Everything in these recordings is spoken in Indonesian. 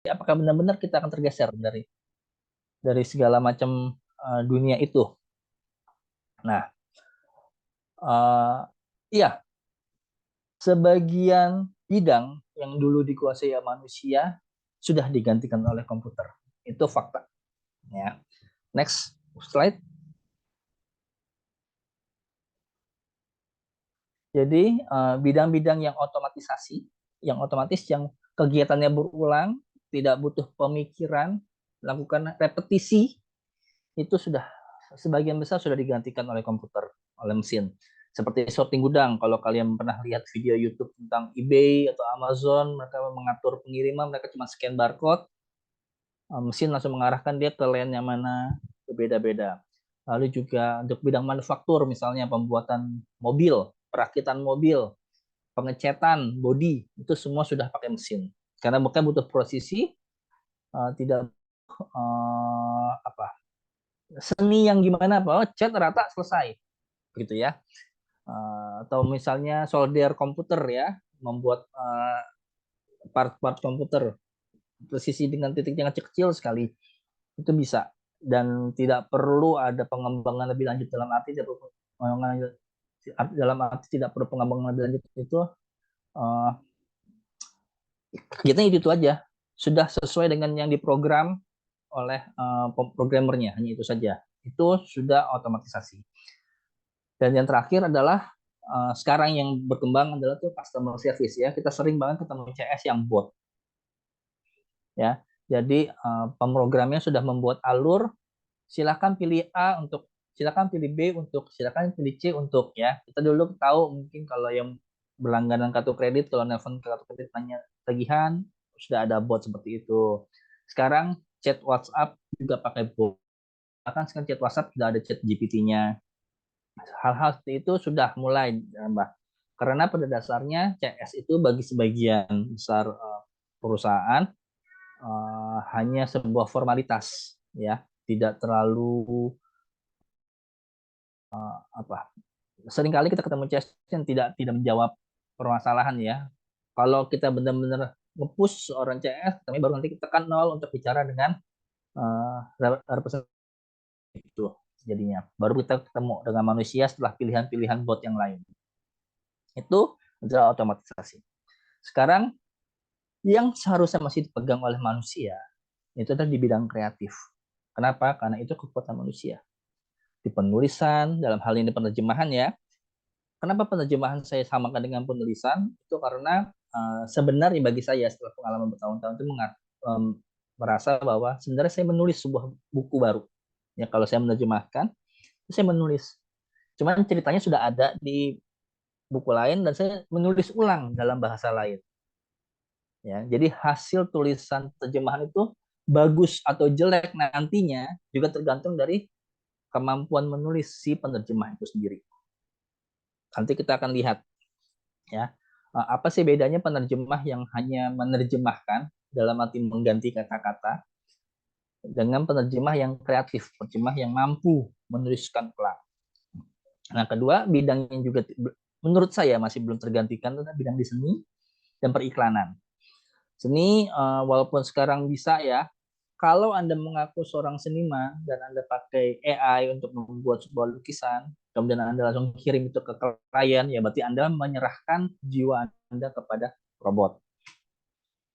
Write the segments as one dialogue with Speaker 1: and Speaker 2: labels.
Speaker 1: apakah benar-benar kita akan tergeser dari segala macam dunia itu. Nah, iya, sebagian bidang yang dulu dikuasai manusia sudah digantikan oleh komputer. Itu fakta. Ya. Next slide. Jadi bidang-bidang yang otomatisasi, yang otomatis, yang kegiatannya berulang, tidak butuh pemikiran, lakukan repetisi, itu sudah sebagian besar sudah digantikan oleh komputer, oleh mesin. Seperti sorting gudang, kalau kalian pernah lihat video YouTube tentang eBay atau Amazon, mereka mengatur pengiriman, mereka cuma scan barcode, mesin langsung mengarahkan dia ke lane yang mana, berbeda-beda. Lalu juga untuk bidang manufaktur, misalnya pembuatan mobil, perakitan mobil, pengecetan body, itu semua sudah pakai mesin. Karena bukan butuh prosesi, tidak apa seni yang gimana, bahwa cat rata selesai, gitu ya. Atau misalnya solder komputer ya, membuat part-part komputer presisi dengan titik yang kecil sekali, itu bisa, dan tidak perlu ada pengembangan lebih lanjut. Dalam arti tidak perlu pengembangan lebih lanjut itu uh, kita itu aja, sudah sesuai dengan yang diprogram oleh programmernya, hanya itu saja, itu sudah otomatisasi. Dan yang terakhir adalah sekarang yang berkembang adalah tuh customer service ya, kita sering banget ketemu CS yang bot ya. Jadi pemrogramnya sudah membuat alur, silakan pilih A untuk, silakan pilih B untuk, silakan pilih C untuk, ya. Kita dulu tahu mungkin kalau yang berlangganan kartu kredit, kalau nelfon ke kartu kredit tanya tagihan, sudah ada bot seperti itu. Sekarang chat WhatsApp juga pakai bot. Bahkan sekarang chat WhatsApp sudah ada chat GPT-nya. Hal-hal seperti itu sudah mulai Mbak. Karena pada dasarnya CS itu bagi sebagian besar perusahaan hanya sebuah formalitas ya, tidak terlalu apa. Seringkali kita ketemu CS yang tidak menjawab permasalahan ya. Kalau kita benar-benar nge-push seorang CS, kami baru nanti kita tekan nol untuk bicara dengan representatif itu jadinya. Baru kita ketemu dengan manusia setelah pilihan-pilihan bot yang lain. Itu adalah otomatisasi. Sekarang yang seharusnya masih dipegang oleh manusia itu adalah di bidang kreatif. Kenapa? Karena itu kekuatan manusia. Di penulisan, dalam hal ini penerjemahan ya. Kenapa penerjemahan saya samakan dengan penulisan? Itu karena sebenarnya bagi saya setelah pengalaman bertahun-tahun itu merasa bahwa sebenarnya saya menulis sebuah buku baru. Ya, kalau saya menerjemahkan, saya menulis. Cuman ceritanya sudah ada di buku lain dan saya menulis ulang dalam bahasa lain. Ya, jadi hasil tulisan terjemahan itu bagus atau jelek nantinya juga tergantung dari kemampuan menulis si penerjemah itu sendiri. Nanti kita akan lihat ya, apa sih bedanya penerjemah yang hanya menerjemahkan dalam arti mengganti kata-kata dengan penerjemah yang kreatif, penerjemah yang mampu menuliskan ulang. Nah, kedua bidang yang juga menurut saya masih belum tergantikan adalah bidang di seni dan periklanan. Seni walaupun sekarang bisa ya, kalau Anda mengaku seorang seniman dan Anda pakai AI untuk membuat sebuah lukisan, kemudian Anda langsung kirim itu ke klien, ya berarti Anda menyerahkan jiwa Anda kepada robot.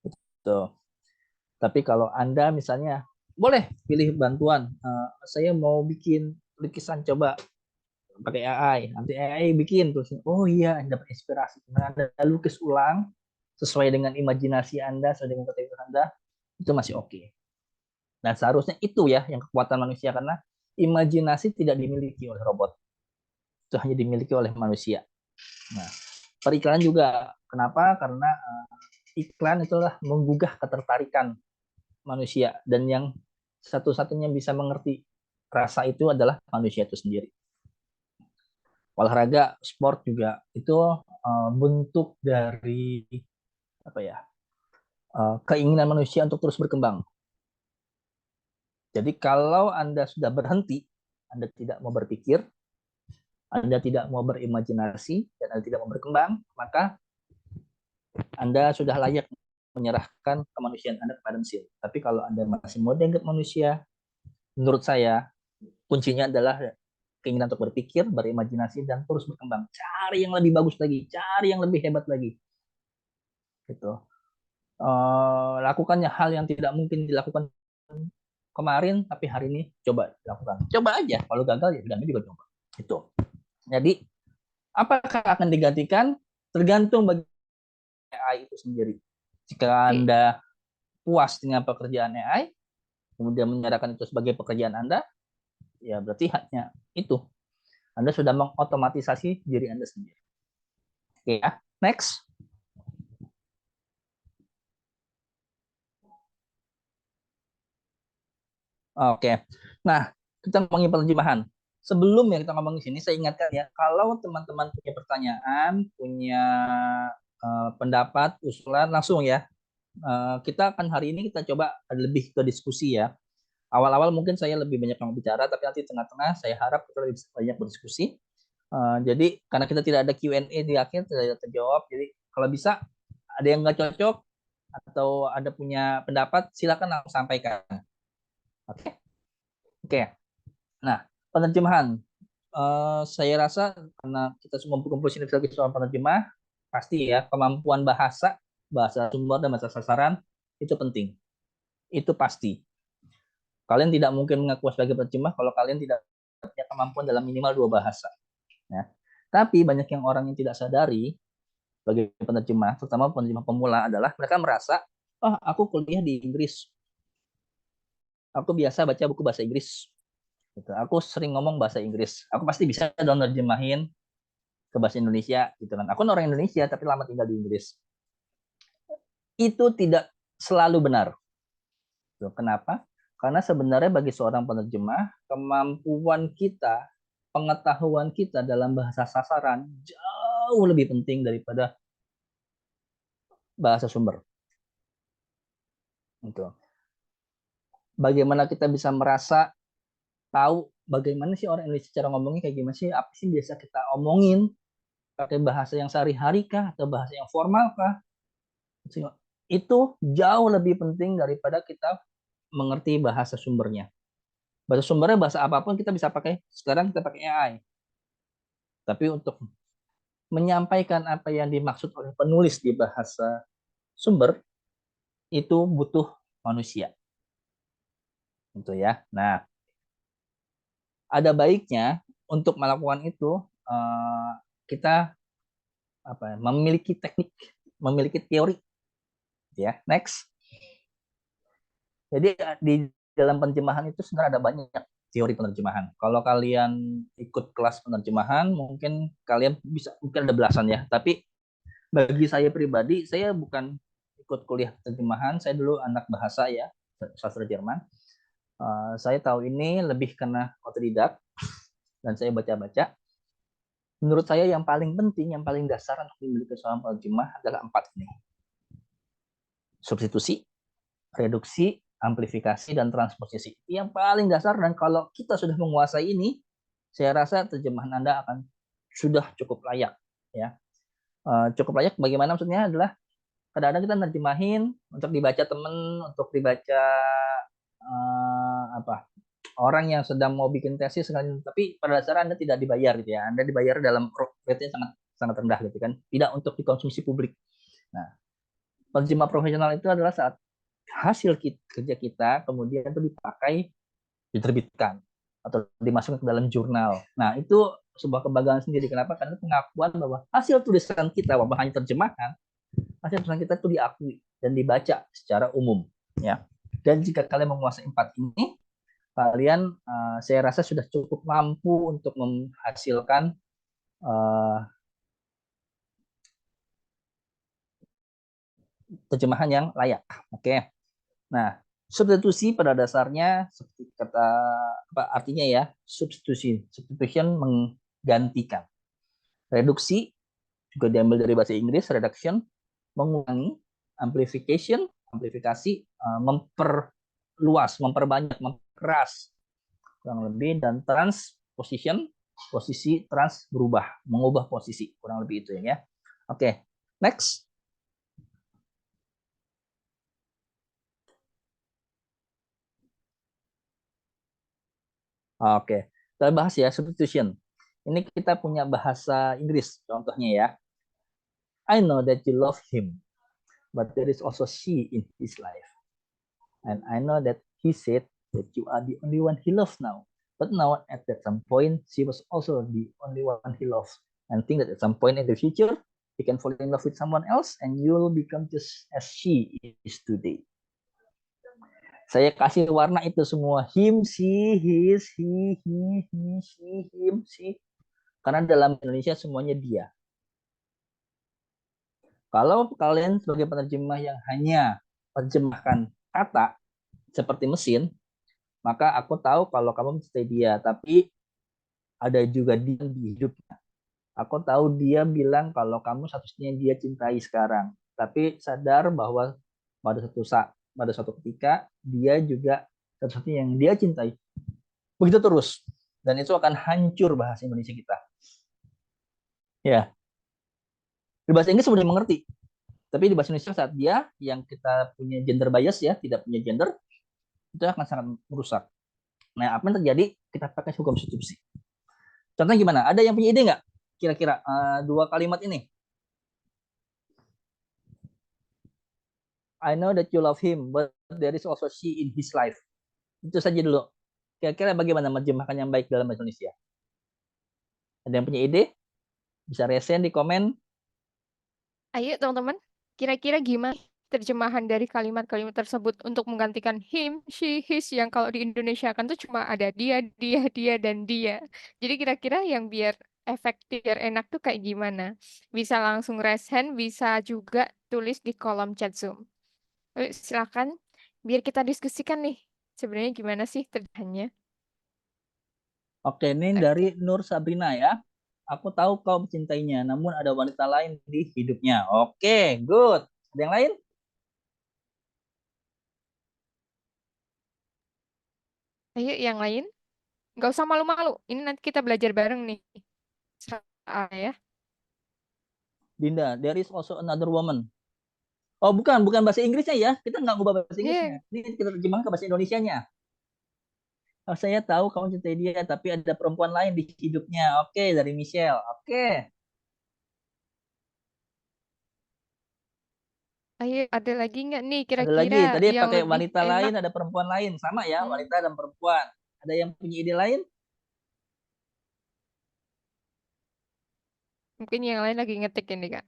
Speaker 1: Gitu. Tapi kalau Anda misalnya, boleh pilih bantuan, saya mau bikin lukisan, coba pakai AI, nanti AI bikin terus, oh iya Anda dapat inspirasi, Anda lukis ulang sesuai dengan imajinasi Anda, sesuai dengan kreativitas Anda, itu masih oke. Nah, seharusnya itu ya yang kekuatan manusia, karena imajinasi tidak dimiliki oleh robot. Itu hanya dimiliki oleh manusia. Nah, periklanan juga. Kenapa? Karena iklan itulah menggugah ketertarikan manusia, dan yang satu-satunya bisa mengerti rasa itu adalah manusia itu sendiri. Olahraga, sport juga itu bentuk dari apa ya? Keinginan manusia untuk terus berkembang. Jadi kalau Anda sudah berhenti, Anda tidak mau berpikir, Anda tidak mau berimajinasi, dan Anda tidak mau berkembang, maka Anda sudah layak menyerahkan kemanusiaan Anda kepada mesin. Tapi kalau Anda masih mau dianggap manusia, menurut saya kuncinya adalah keinginan untuk berpikir, berimajinasi, dan terus berkembang. Cari yang lebih bagus lagi, cari yang lebih hebat lagi. Gitu. Lakukannya hal yang tidak mungkin dilakukan kemarin, tapi hari ini coba dilakukan. Coba aja. Kalau gagal ya jangan juga coba. Itu. Jadi apakah akan digantikan? Tergantung bagi AI itu sendiri. Jika Anda puas dengan pekerjaan AI, kemudian menyerahkan itu sebagai pekerjaan Anda, ya berarti hanya itu. Anda sudah mengotomatisasi diri Anda sendiri. Oke ya, next. Oke. Nah, kita ngomongin penerjemahan. Sebelum ya kita ngomongin sini, saya ingatkan ya, kalau teman-teman punya pertanyaan, punya pendapat, usulan, langsung ya. Kita akan hari ini kita coba lebih ke diskusi ya. Awal-awal mungkin saya lebih banyak yang bicara, tapi nanti tengah-tengah saya harap kita lebih banyak berdiskusi. Jadi karena kita tidak ada Q&A di akhir, tidak terjawab, jadi kalau bisa ada yang nggak cocok atau ada punya pendapat, silakan langsung sampaikan. Oke, oke. Nah, penerjemahan. Saya rasa karena kita semua berkumpul sini sebagai seorang penerjemah, pasti ya kemampuan bahasa, bahasa sumber dan bahasa sasaran itu penting. Itu pasti. Kalian tidak mungkin mengaku sebagai penerjemah kalau kalian tidak punya kemampuan dalam minimal 2 bahasa. Ya. Tapi banyak yang orang yang tidak sadari sebagai penerjemah, terutama penerjemah pemula adalah mereka merasa, oh aku kuliah di Inggris, aku biasa baca buku bahasa Inggris, gitu. Aku sering ngomong bahasa Inggris, aku pasti bisa dong nerjemahin ke bahasa Indonesia, gitu kan. Aku orang Indonesia tapi lama tinggal di Inggris. Itu tidak selalu benar. Kenapa? Karena sebenarnya bagi seorang penerjemah, kemampuan kita, pengetahuan kita dalam bahasa sasaran jauh lebih penting daripada bahasa sumber. Gitu. Bagaimana kita bisa merasa tahu bagaimana sih orang Indonesia cara ngomongnya kayak gimana sih, apa sih biasa kita omongin, pakai bahasa yang sehari-hari kah atau bahasa yang formal kah? Itu jauh lebih penting daripada kita mengerti bahasa sumbernya. Bahasa sumbernya bahasa apapun kita bisa pakai. Sekarang kita pakai AI. Tapi untuk menyampaikan apa yang dimaksud oleh penulis di bahasa sumber itu butuh manusia. Gitu ya. Nah, ada baiknya untuk melakukan itu kita memiliki teknik, memiliki teori. Ya, next. Jadi di dalam penerjemahan itu sebenarnya ada banyak teori penerjemahan. Kalau kalian ikut kelas penerjemahan, mungkin kalian bisa, mungkin ada belasan ya. Tapi bagi saya pribadi, saya bukan ikut kuliah penerjemahan. Saya dulu anak bahasa ya, sastra Jerman. Saya tahu ini lebih karena otodidak dan saya baca-baca. Menurut saya yang paling penting, yang paling dasar untuk dimiliki seorang penerjemah adalah 4 ini. Substitusi, reduksi, amplifikasi, dan transposisi. Yang paling dasar, dan kalau kita sudah menguasai ini, saya rasa terjemahan Anda akan sudah cukup layak. Ya. Cukup layak bagaimana maksudnya adalah kadang-kadang kita nerjemahin untuk dibaca teman, untuk dibaca orang yang sedang mau bikin tesis, tapi pada dasarnya Anda tidak dibayar gitu ya. Anda dibayar dalam rate yang sangat sangat rendah gitu kan, tidak untuk dikonsumsi publik. Nah, penerjemah profesional itu adalah saat hasil kerja kita kemudian itu dipakai, diterbitkan atau dimasukkan ke dalam jurnal. Nah, itu sebuah kebanggaan sendiri. Kenapa? Karena pengakuan bahwa hasil tulisan kita, walaupun hanya terjemahan, hasil tulisan kita itu diakui dan dibaca secara umum. Ya. Dan jika kalian menguasai 4 ini, kalian saya rasa sudah cukup mampu untuk menghasilkan terjemahan yang layak. Oke. Nah, substitusi pada dasarnya seperti kata apa artinya ya, substitusi. Substitution menggantikan. Reduksi juga diambil dari bahasa Inggris, reduction, mengurangi, amplification, amplifikasi, memperluas, memperbanyak, memperas kurang lebih, dan transposition, posisi trans berubah, mengubah posisi, kurang lebih itu ya. Oke, next. Oke, kita bahas ya substitution. Ini kita punya bahasa Inggris contohnya ya. I know that you love him, but there is also she in his life. And I know that he said that you are the only one he loves now. But now at that some point, she was also the only one he loves. And think that at some point in the future, he can fall in love with someone else and you'll become just as she is today. Saya kasih warna itu semua. Him, she, his, he, she, him, she. Karena dalam Indonesia semuanya dia. Kalau kalian sebagai penerjemah yang hanya menerjemahkan kata seperti mesin, maka aku tahu kalau kamu mencintai dia, tapi ada juga dia di hidupnya. Aku tahu dia bilang kalau kamu satu-satunya dia cintai sekarang, tapi sadar bahwa pada satu saat, pada suatu ketika dia juga satu-satunya yang dia cintai. Begitu terus, dan itu akan hancur bahasa Indonesia kita. Ya, di bahasa Inggris sudah mengerti, tapi di bahasa Indonesia saat dia yang kita punya gender bias ya, tidak punya gender, itu akan sangat merusak. Nah, apa yang terjadi? Kita pakai hukum substitusi. Contohnya gimana? Ada yang punya ide nggak? Kira-kira dua kalimat ini. I know that you love him, but there is also she in his life. Itu saja dulu. Kira-kira bagaimana menerjemahkan yang baik dalam bahasa Indonesia? Ada yang punya ide? Bisa resen di komen.
Speaker 2: Ayo teman-teman, kira-kira gimana terjemahan dari kalimat-kalimat tersebut untuk menggantikan him, she, his yang kalau di Indonesia kan tuh cuma ada dia, dan dia. Jadi kira-kira yang biar efektif, biar enak tuh kayak gimana? Bisa langsung raise hand, bisa juga tulis di kolom chat Zoom. Ayo, silakan, biar kita diskusikan nih. Sebenarnya gimana sih terjemahannya?
Speaker 1: Oke, ini dari
Speaker 2: Oke.
Speaker 1: Nur Sabrina ya. Aku tahu kau mencintainya, namun ada wanita lain di hidupnya. Oke, good. Ada yang lain?
Speaker 2: Ayo yang lain, nggak usah malu-malu. Ini nanti kita belajar bareng nih. Ya.
Speaker 1: Dinda, there is also another woman. Oh, bukan bahasa Inggrisnya ya. Kita nggak ngubah bahasa
Speaker 2: Iya.
Speaker 1: Inggrisnya. Ini kita terjemahkan ke bahasa Indonesianya. Oh, saya tahu kamu cintai dia, tapi ada perempuan lain di hidupnya. Oke, dari Michelle. Oke,
Speaker 2: Ayo, ada lagi nggak nih
Speaker 1: ada
Speaker 2: kira-kira
Speaker 1: lagi. Tadi
Speaker 2: yang
Speaker 1: pakai
Speaker 2: lebih
Speaker 1: wanita lain,
Speaker 2: enak?
Speaker 1: ada perempuan lain. Sama ya,
Speaker 2: Hmm,
Speaker 1: wanita dan perempuan. Ada yang punya ide lain?
Speaker 2: mungkin yang lain lagi ngetik ini, Kak.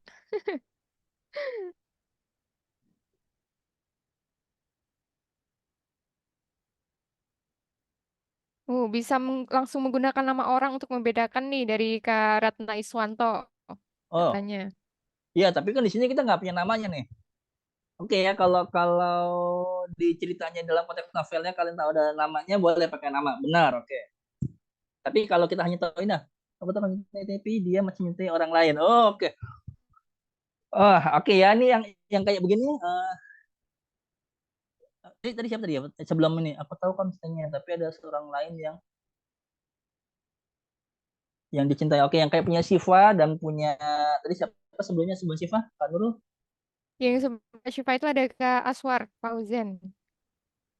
Speaker 2: Bisa langsung menggunakan nama orang untuk membedakan nih dari Kak Ratna Iswanto
Speaker 1: Oh,
Speaker 2: katanya.
Speaker 1: iya. Tapi kan di sini kita nggak punya namanya nih. Oke ya, kalau kalau di ceritanya dalam konteks novelnya kalian tahu ada namanya, boleh pakai nama. Benar, oke. Tapi kalau kita hanya tahu ini, aku tahu mencintai tapi dia masih mencintai orang lain. Oh, oke. Oh, oke ya. Ini yang kayak begini. Tadi siapa tadi ya? Sebelum ini, aku tahu kontennya, tapi ada seorang lain yang dicintai. Oke, yang kayak punya Siva dan punya tadi siapa sebelumnya sebelum Siva? Kak Nurul?
Speaker 2: Yang sebelah Syifa itu ada Kak Aswar Fauzan.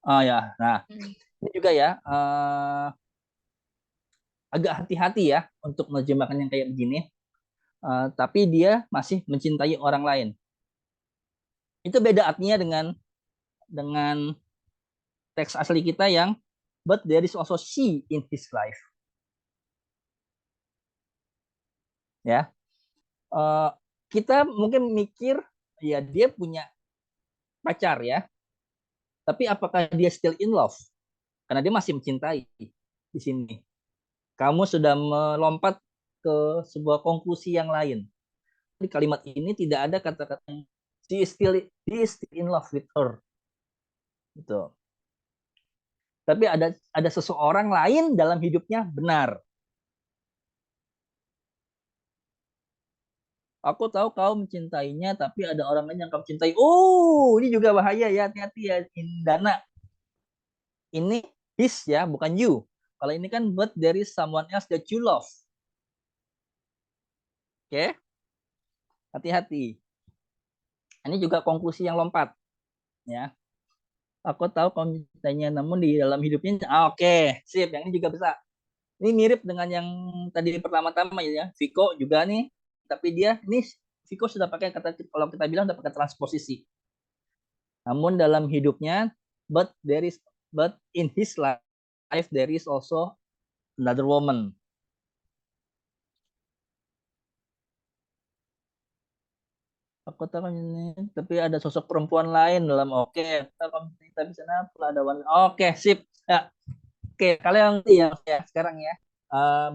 Speaker 1: Oh ya, nah
Speaker 2: Hmm.
Speaker 1: ini juga ya agak hati-hati ya untuk menerjemahkan yang kayak begini. Tapi dia masih mencintai orang lain. Itu beda artinya dengan teks asli kita yang but there is also she in his life. Ya, uh, kita mungkin mikir ya dia punya pacar ya, tapi apakah dia still in love? Karena dia masih mencintai di sini. Kamu sudah melompat ke sebuah konklusi yang lain. Di kalimat ini tidak ada kata-kata he is still in love with her. Gitu. Tapi ada seseorang lain dalam hidupnya, benar. Aku tahu kau mencintainya, tapi ada orang lain yang kau cintai. Oh, ini juga bahaya ya, hati-hati ya, Indana. Ini his ya, bukan you. Kalau ini kan but there is someone else that you love. Oke, hati-hati. Ini juga konklusi yang lompat ya. Aku tahu kalau misalnya, namun di dalam hidupnya, oke, sip, yang ini juga bisa. Ini mirip dengan yang tadi pertama-tama ya, Vico juga nih, tapi dia ini Vico sudah pakai kata, kalau kita bilang sudah pakai transposisi. Namun dalam hidupnya, but in his life there is also another woman. Aku tahu ini, tapi ada sosok perempuan lain dalam, oke, kita bisa nampak ada wanita. Oke, sip. Ya, oke, kalian yang ya sekarang ya,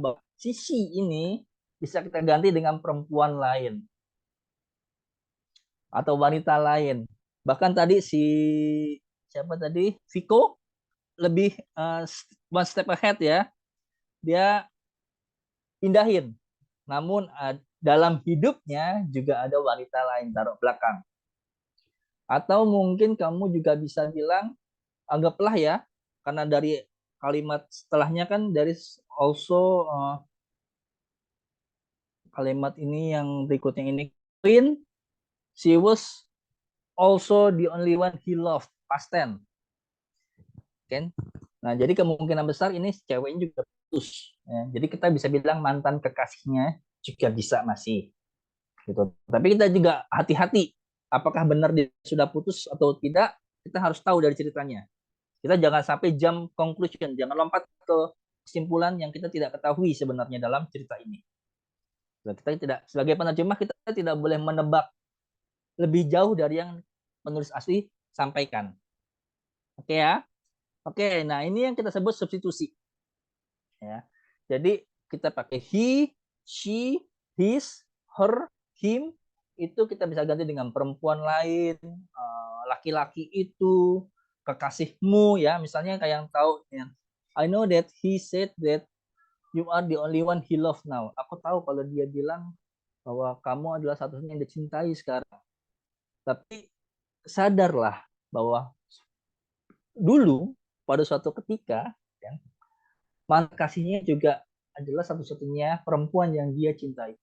Speaker 1: bahwa sisi ini bisa kita ganti dengan perempuan lain atau wanita lain. Bahkan tadi siapa tadi, Vico lebih one step ahead ya. Dia pindahin. Namun dalam hidupnya juga ada wanita lain taruh belakang. Atau mungkin kamu juga bisa bilang, anggaplah ya, karena dari kalimat setelahnya kan dari also kalimat ini yang berikutnya ini, Queen, she was also the only one he loved, past tense. Kan? Nah, jadi kemungkinan besar ini ceweknya juga putus. Ya. Jadi kita bisa bilang mantan kekasihnya juga bisa masih. Gitu. Tapi kita juga hati-hati. Apakah benar dia sudah putus atau tidak, kita harus tahu dari ceritanya. Kita jangan sampai jump conclusion, jangan lompat ke kesimpulan yang kita tidak ketahui sebenarnya dalam cerita ini. Kita tidak, sebagai penerjemah, kita tidak boleh menebak lebih jauh dari yang penulis asli sampaikan. Oke ya? Oke, nah ini yang kita sebut substitusi. Ya. Jadi kita pakai he, she, his, her, him, itu kita bisa ganti dengan perempuan lain, laki-laki itu, kekasihmu ya, misalnya kayak yang tahu ya. I know that he said that you are the only one he love now. Aku tahu kalau dia bilang bahwa kamu adalah satu-satunya yang dicintai sekarang. Tapi sadarlah bahwa dulu pada suatu ketika ya, mantan kasihnya juga adalah satu-satunya perempuan yang dia cintai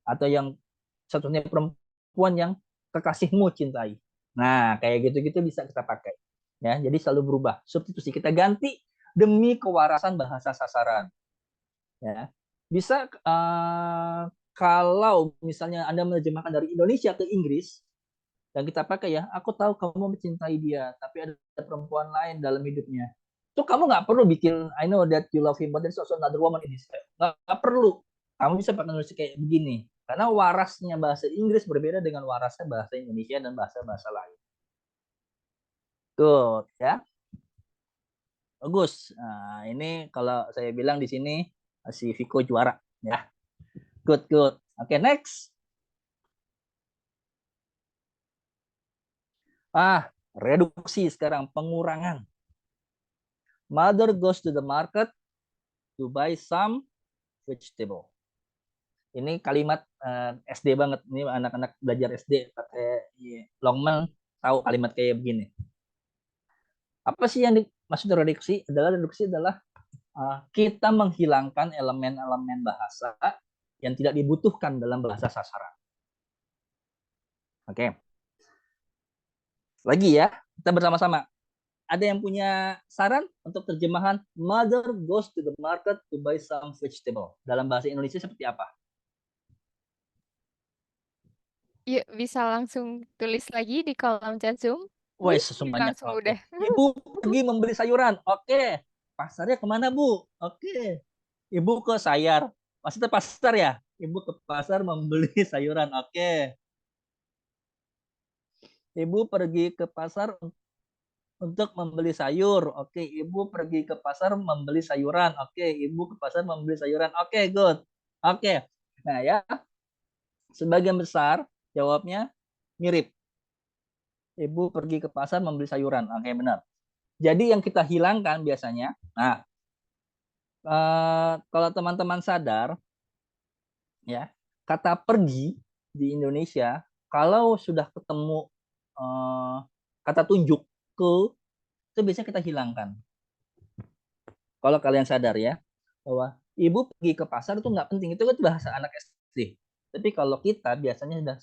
Speaker 1: atau yang satunya perempuan yang kekasihmu cintai. Nah, kayak gitu-gitu bisa kita pakai. Ya, jadi selalu berubah. Substitusi kita ganti demi kewarasan bahasa sasaran. Ya. Bisa kalau misalnya Anda menerjemahkan dari Indonesia ke Inggris, yang kita pakai ya, aku tahu kamu mencintai dia, tapi ada perempuan lain dalam hidupnya. Itu kamu nggak perlu bikin I know that you love him, but there's also another woman in his life. Nggak perlu. Kamu bisa pakai nulis kayak begini. Karena warasnya bahasa Inggris berbeda dengan warasnya bahasa Indonesia dan bahasa-bahasa lain. Good, ya. Bagus. Nah, ini kalau saya bilang di sini si Vico juara, ya. Good, good. Oke, next. Reduksi sekarang, pengurangan. Mother goes to the market to buy some vegetable. Ini kalimat SD banget. Ini anak-anak belajar SD pakai Longman tahu kalimat kayak begini. Apa sih yang dimaksud reduksi? Reduksi adalah kita menghilangkan elemen-elemen bahasa yang tidak dibutuhkan dalam bahasa sasaran. Oke. Lagi ya, kita bersama-sama. Ada yang punya saran untuk terjemahan Mother goes to the market to buy some vegetable? Dalam bahasa Indonesia seperti apa?
Speaker 2: Yuk, bisa langsung tulis lagi di kolom chat Zoom.
Speaker 1: Wah, semuanya.
Speaker 2: Langsung
Speaker 1: Oke.
Speaker 2: udah.
Speaker 1: Ibu pergi membeli sayuran. Oke. Pasarnya kemana, Bu? Oke. Ibu ke sayar. Maksudnya pasar ya? Ibu ke pasar membeli sayuran. Oke. Ibu pergi ke pasar untuk membeli sayur. Oke. Ibu pergi ke pasar membeli sayuran. Oke. Ibu ke pasar membeli sayuran. Oke, good. Oke. Nah ya, sebagian besar jawabnya mirip. Ibu pergi ke pasar membeli sayuran. Oke, benar. Jadi yang kita hilangkan biasanya, nah kalau teman-teman sadar, ya kata pergi di Indonesia kalau sudah ketemu kata tunjuk ke, itu biasanya kita hilangkan. Kalau kalian sadar ya, bahwa ibu pergi ke pasar itu nggak penting, itu kan bahasa anak SD. Tapi kalau kita biasanya sudah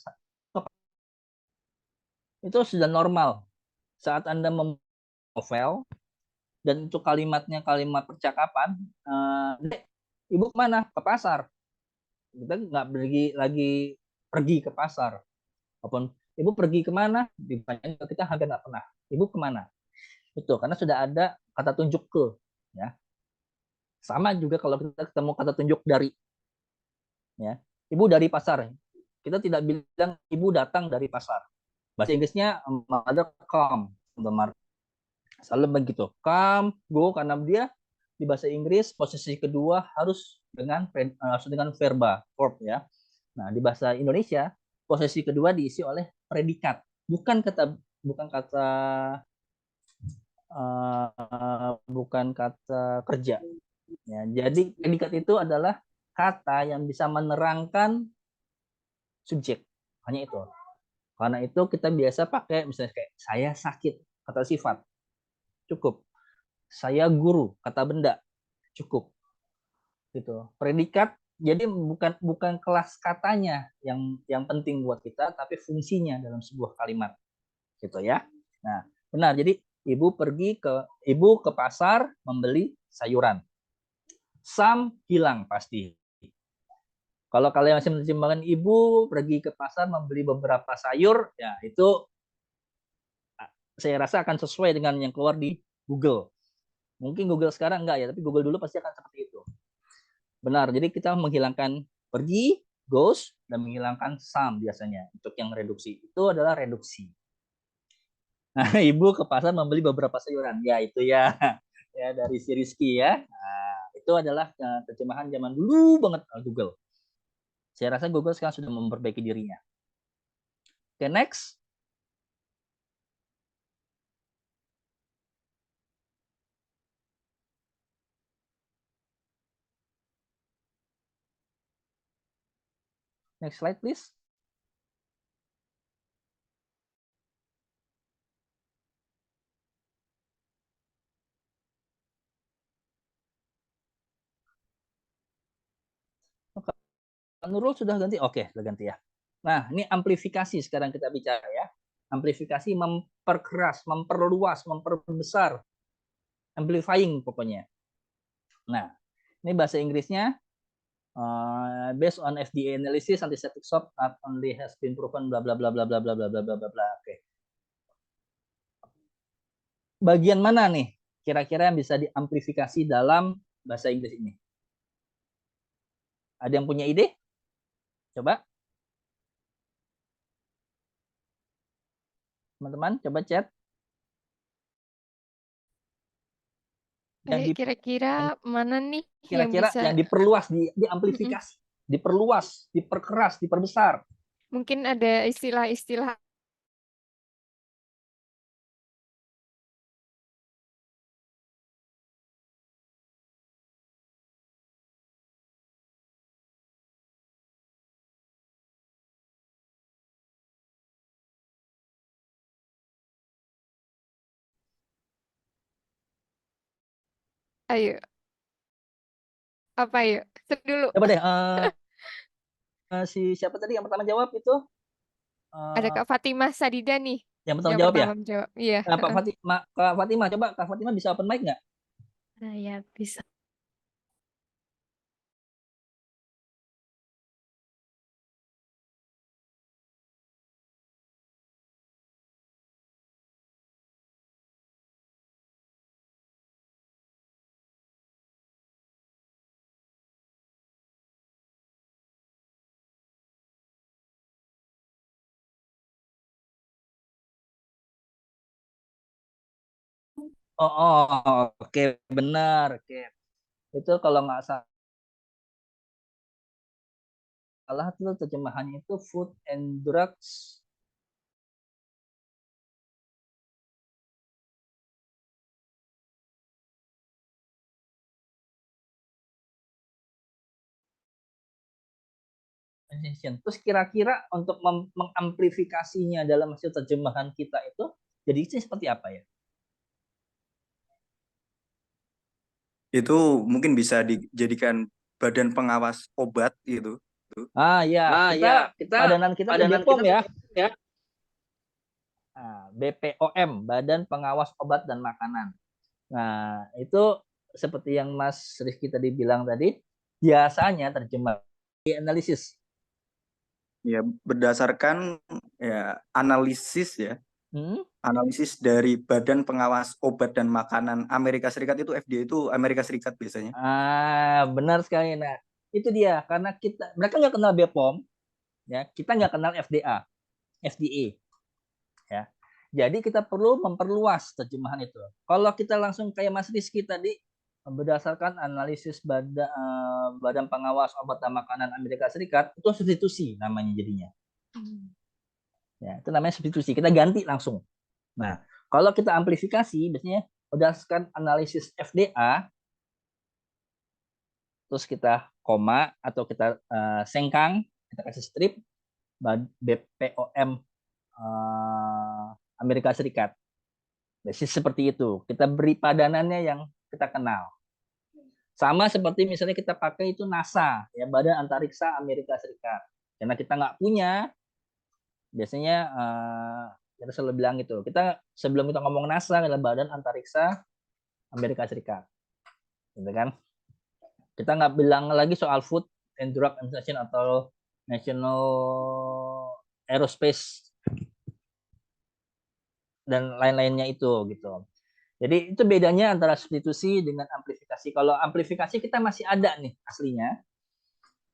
Speaker 1: itu sudah normal. Saat Anda novel, dan untuk kalimatnya kalimat percakapan, Dek, ibu kemana? Ke pasar. Kita nggak pergi ke pasar. Apapun, ibu pergi kemana? Kita hampir nggak pernah. Ibu kemana? Itu karena sudah ada kata tunjuk ke, ya. Sama juga kalau kita ketemu kata tunjuk dari, ya. Ibu dari pasar. Kita tidak bilang ibu datang dari pasar. Bahasa Inggrisnya mother come, selalu begitu. Come, go, karena dia di bahasa Inggris posisi kedua harus dengan verb, ya. Nah, di bahasa Indonesia posisi kedua diisi oleh predikat, bukan kata kerja. Ya, jadi predikat itu adalah kata yang bisa menerangkan subjek. Hanya itu. Karena itu kita biasa pakai misalnya kayak saya sakit, kata sifat. Cukup. Saya guru, kata benda. Cukup. Gitu. Predikat jadi bukan kelas katanya yang penting buat kita, tapi fungsinya dalam sebuah kalimat. Gitu ya. Nah, benar. Jadi ibu ke pasar membeli sayuran. Sam hilang pasti. Kalau kalian masih menerjemahkan ibu pergi ke pasar membeli beberapa sayur, ya itu saya rasa akan sesuai dengan yang keluar di Google. Mungkin Google sekarang enggak ya, tapi Google dulu pasti akan seperti itu. Benar, jadi kita menghilangkan pergi, goes, dan menghilangkan some biasanya. Untuk yang reduksi, itu adalah reduksi. Nah, ibu ke pasar membeli beberapa sayuran. Ya, itu ya. Ya, dari si Rizky ya. Nah, itu adalah terjemahan zaman dulu banget Google. Saya rasa Google sekarang sudah memperbaiki dirinya. Oke, next. Next slide, please. Nurul sudah ganti? Oke, sudah ganti ya. Nah, ini amplifikasi sekarang kita bicara ya. Amplifikasi memperkeras, memperluas, memperbesar. Amplifying pokoknya. Nah, ini bahasa Inggrisnya based on FDA analysis, antiseptic soap not only has been proven bla bla bla bla bla bla bla bla bla bla. Oke. Bagian mana nih kira-kira yang bisa diamplifikasi dalam bahasa Inggris ini? Ada yang punya ide? Coba. Teman-teman, coba chat.
Speaker 2: Kira-kira mana nih yang
Speaker 1: Kira-kira
Speaker 2: bisa
Speaker 1: yang diperluas, diamplifikasi, diperluas, diperkeras, diperbesar.
Speaker 2: mungkin ada istilah-istilah ayo apa yuk dulu
Speaker 1: Coba deh, si siapa tadi yang pertama jawab itu?
Speaker 2: ada
Speaker 1: Uh,
Speaker 2: Kak Fatimah Sadida nih
Speaker 1: yang pertama
Speaker 2: yang
Speaker 1: jawab ya?
Speaker 2: pertama menjawab iya
Speaker 1: Kak Fatimah, coba Kak Fatimah bisa open mic nggak?
Speaker 3: Saya bisa.
Speaker 1: Oke, benar. Oke. Itu kalau nggak salah tuh terjemahannya itu food and drugs Association. Terus kira-kira untuk mengamplifikasinya dalam hasil terjemahan kita itu jadi seperti apa ya?
Speaker 4: Itu mungkin bisa dijadikan badan pengawas obat gitu.
Speaker 1: Ya, kita padanan kita ke BPOM ya. BPOM, Badan Pengawas Obat dan Makanan. Nah, itu seperti yang Mas Rizky tadi bilang tadi, biasanya terjemah analisis.
Speaker 4: Ya, berdasarkan ya analisis ya.
Speaker 1: Hmm?
Speaker 4: Analisis dari Badan Pengawas Obat dan Makanan Amerika Serikat, itu FDA itu Amerika Serikat biasanya.
Speaker 1: Benar sekali. Nah, itu dia. Karena mereka nggak kenal BPOM, ya, kita nggak kenal FDA, ya. Jadi kita perlu memperluas terjemahan itu. Kalau kita langsung kayak Mas Rizky tadi, berdasarkan analisis Badan Pengawas Obat dan Makanan Amerika Serikat, itu substitusi namanya jadinya. Ya, itu namanya substitusi. Kita ganti langsung. Nah, kalau kita amplifikasi, biasanya berdasarkan analisis FDA, terus kita koma atau kita sengkang, kita kasih strip, BPOM Amerika Serikat. Jadi seperti itu. Kita beri padanannya yang kita kenal. Sama seperti misalnya kita pakai itu NASA, ya, Badan Antariksa Amerika Serikat. Karena kita nggak punya, biasanya kita selalu bilang gitu. Kita sebelum kita ngomong NASA adalah Badan Antariksa Amerika Serikat, gitu kan? Kita nggak bilang lagi soal Food and Drug Administration atau National Aerospace dan lain-lainnya itu, gitu. Jadi itu bedanya antara substitusi dengan amplifikasi. Kalau amplifikasi kita masih ada nih aslinya,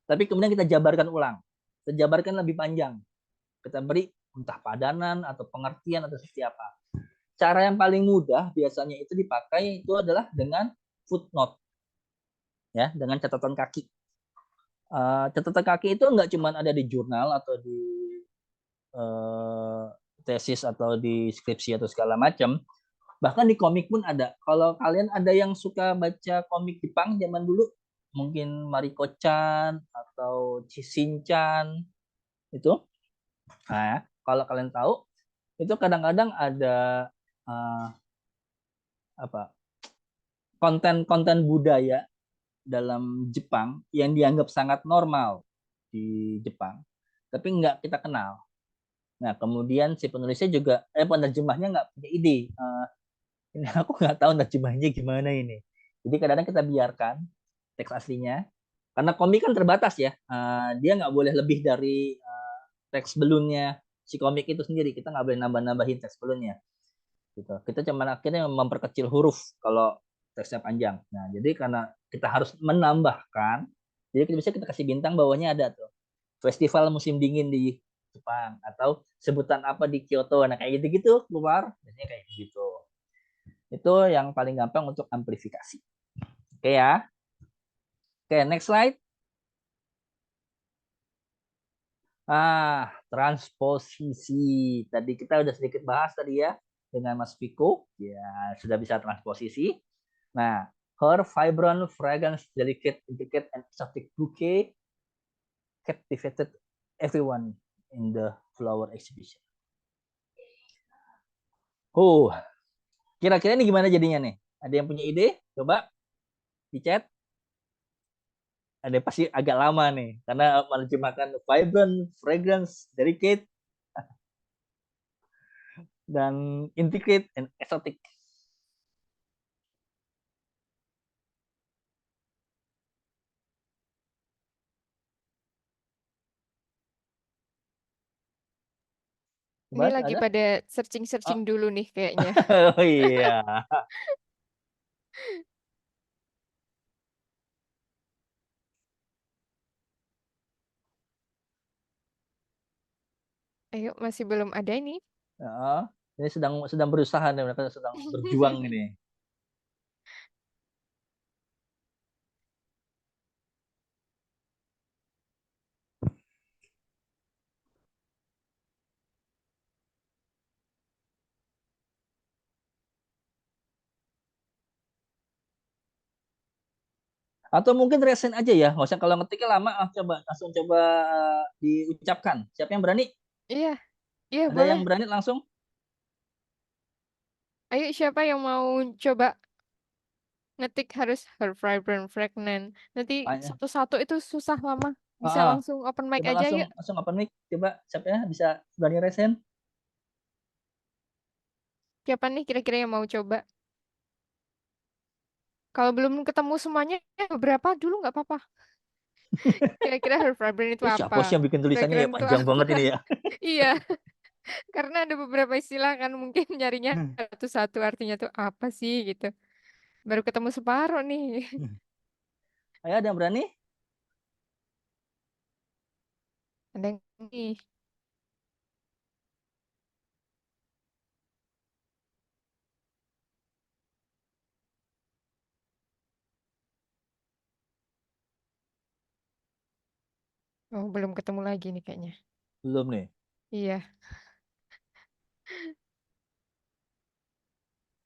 Speaker 1: tapi kemudian kita jabarkan ulang. Kita jabarkan lebih panjang. Kita beri entah padanan atau pengertian atau seperti apa. Cara yang paling mudah biasanya itu dipakai itu adalah dengan footnote, ya, dengan catatan kaki. Catatan kaki itu nggak cuma ada di jurnal atau di tesis atau di skripsi atau segala macam. Bahkan di komik pun ada. Kalau kalian ada yang suka baca komik Jepang zaman dulu, mungkin Mariko-chan atau Shinchan itu. Nah, kalau kalian tahu, itu kadang-kadang ada konten-konten budaya dalam Jepang yang dianggap sangat normal di Jepang, tapi nggak kita kenal. Nah, kemudian si penulisnya juga, penerjemahnya nggak punya ide. Ini aku nggak tahu terjemahnya gimana ini. Jadi kadang-kadang kita biarkan teks aslinya, karena komik kan terbatas ya. Dia nggak boleh lebih dari teks belumnya si komik itu sendiri. Kita nggak boleh nambah-nambahin teks belumnya. Gitu. Kita cuma akhirnya memperkecil huruf kalau teksnya panjang. Nah, jadi karena kita harus menambahkan, jadi kita kasih bintang bawahnya ada tuh festival musim dingin di Jepang atau sebutan apa di Kyoto. Nah, kayak gitu-gitu keluar, biasanya kayak gitu. Itu yang paling gampang untuk amplifikasi. Oke ya. Oke, next slide. Transposisi. Tadi kita udah sedikit bahas tadi ya dengan Mas Viko. Ya, sudah bisa transposisi. Nah, her vibrant, fragrance, delicate, intricate, and exotic bouquet captivated everyone in the flower exhibition. Kira-kira ini gimana jadinya nih? Ada yang punya ide? Coba di chat. Ada pasti agak lama nih, karena menerjemahkan vibrant, fragrance, delicate, dan intricate, and exotic.
Speaker 2: Ini lagi pada searching-searching dulu nih kayaknya.
Speaker 1: Oh iya.
Speaker 2: Ayo, masih belum ada ini.
Speaker 1: Ini sedang berusaha nih, mereka sedang berjuang ini. Atau mungkin resign aja ya, nggak usah, kalau ngetiknya lama, langsung coba diucapkan. Siapa yang berani?
Speaker 2: Iya, iya
Speaker 1: Ada
Speaker 2: boleh.
Speaker 1: yang berani langsung?
Speaker 2: Ayo, siapa yang mau coba ngetik harus her vibrant fragrant. Nanti satu-satu itu susah lama. Bisa langsung open mic
Speaker 1: coba
Speaker 2: aja yuk.
Speaker 1: langsung open mic. Coba siapa ya bisa berani resign?
Speaker 2: Siapa nih kira-kira yang mau coba? Kalau belum ketemu semuanya, beberapa dulu nggak apa-apa. Kira-kira huruf Brabrand itu
Speaker 1: Siapa sih
Speaker 2: apa?
Speaker 1: yang bikin tulisannya ya
Speaker 2: Background itu
Speaker 1: panjang banget
Speaker 2: apa?
Speaker 1: ini ya?
Speaker 2: Iya, karena ada beberapa istilah kan mungkin nyarinya satu-satu artinya tuh apa sih gitu. Baru ketemu separuh nih.
Speaker 1: Ayo, ada yang berani?
Speaker 2: Ada yang nih. Oh, belum ketemu lagi nih kayaknya.
Speaker 1: Belum nih.
Speaker 2: Iya.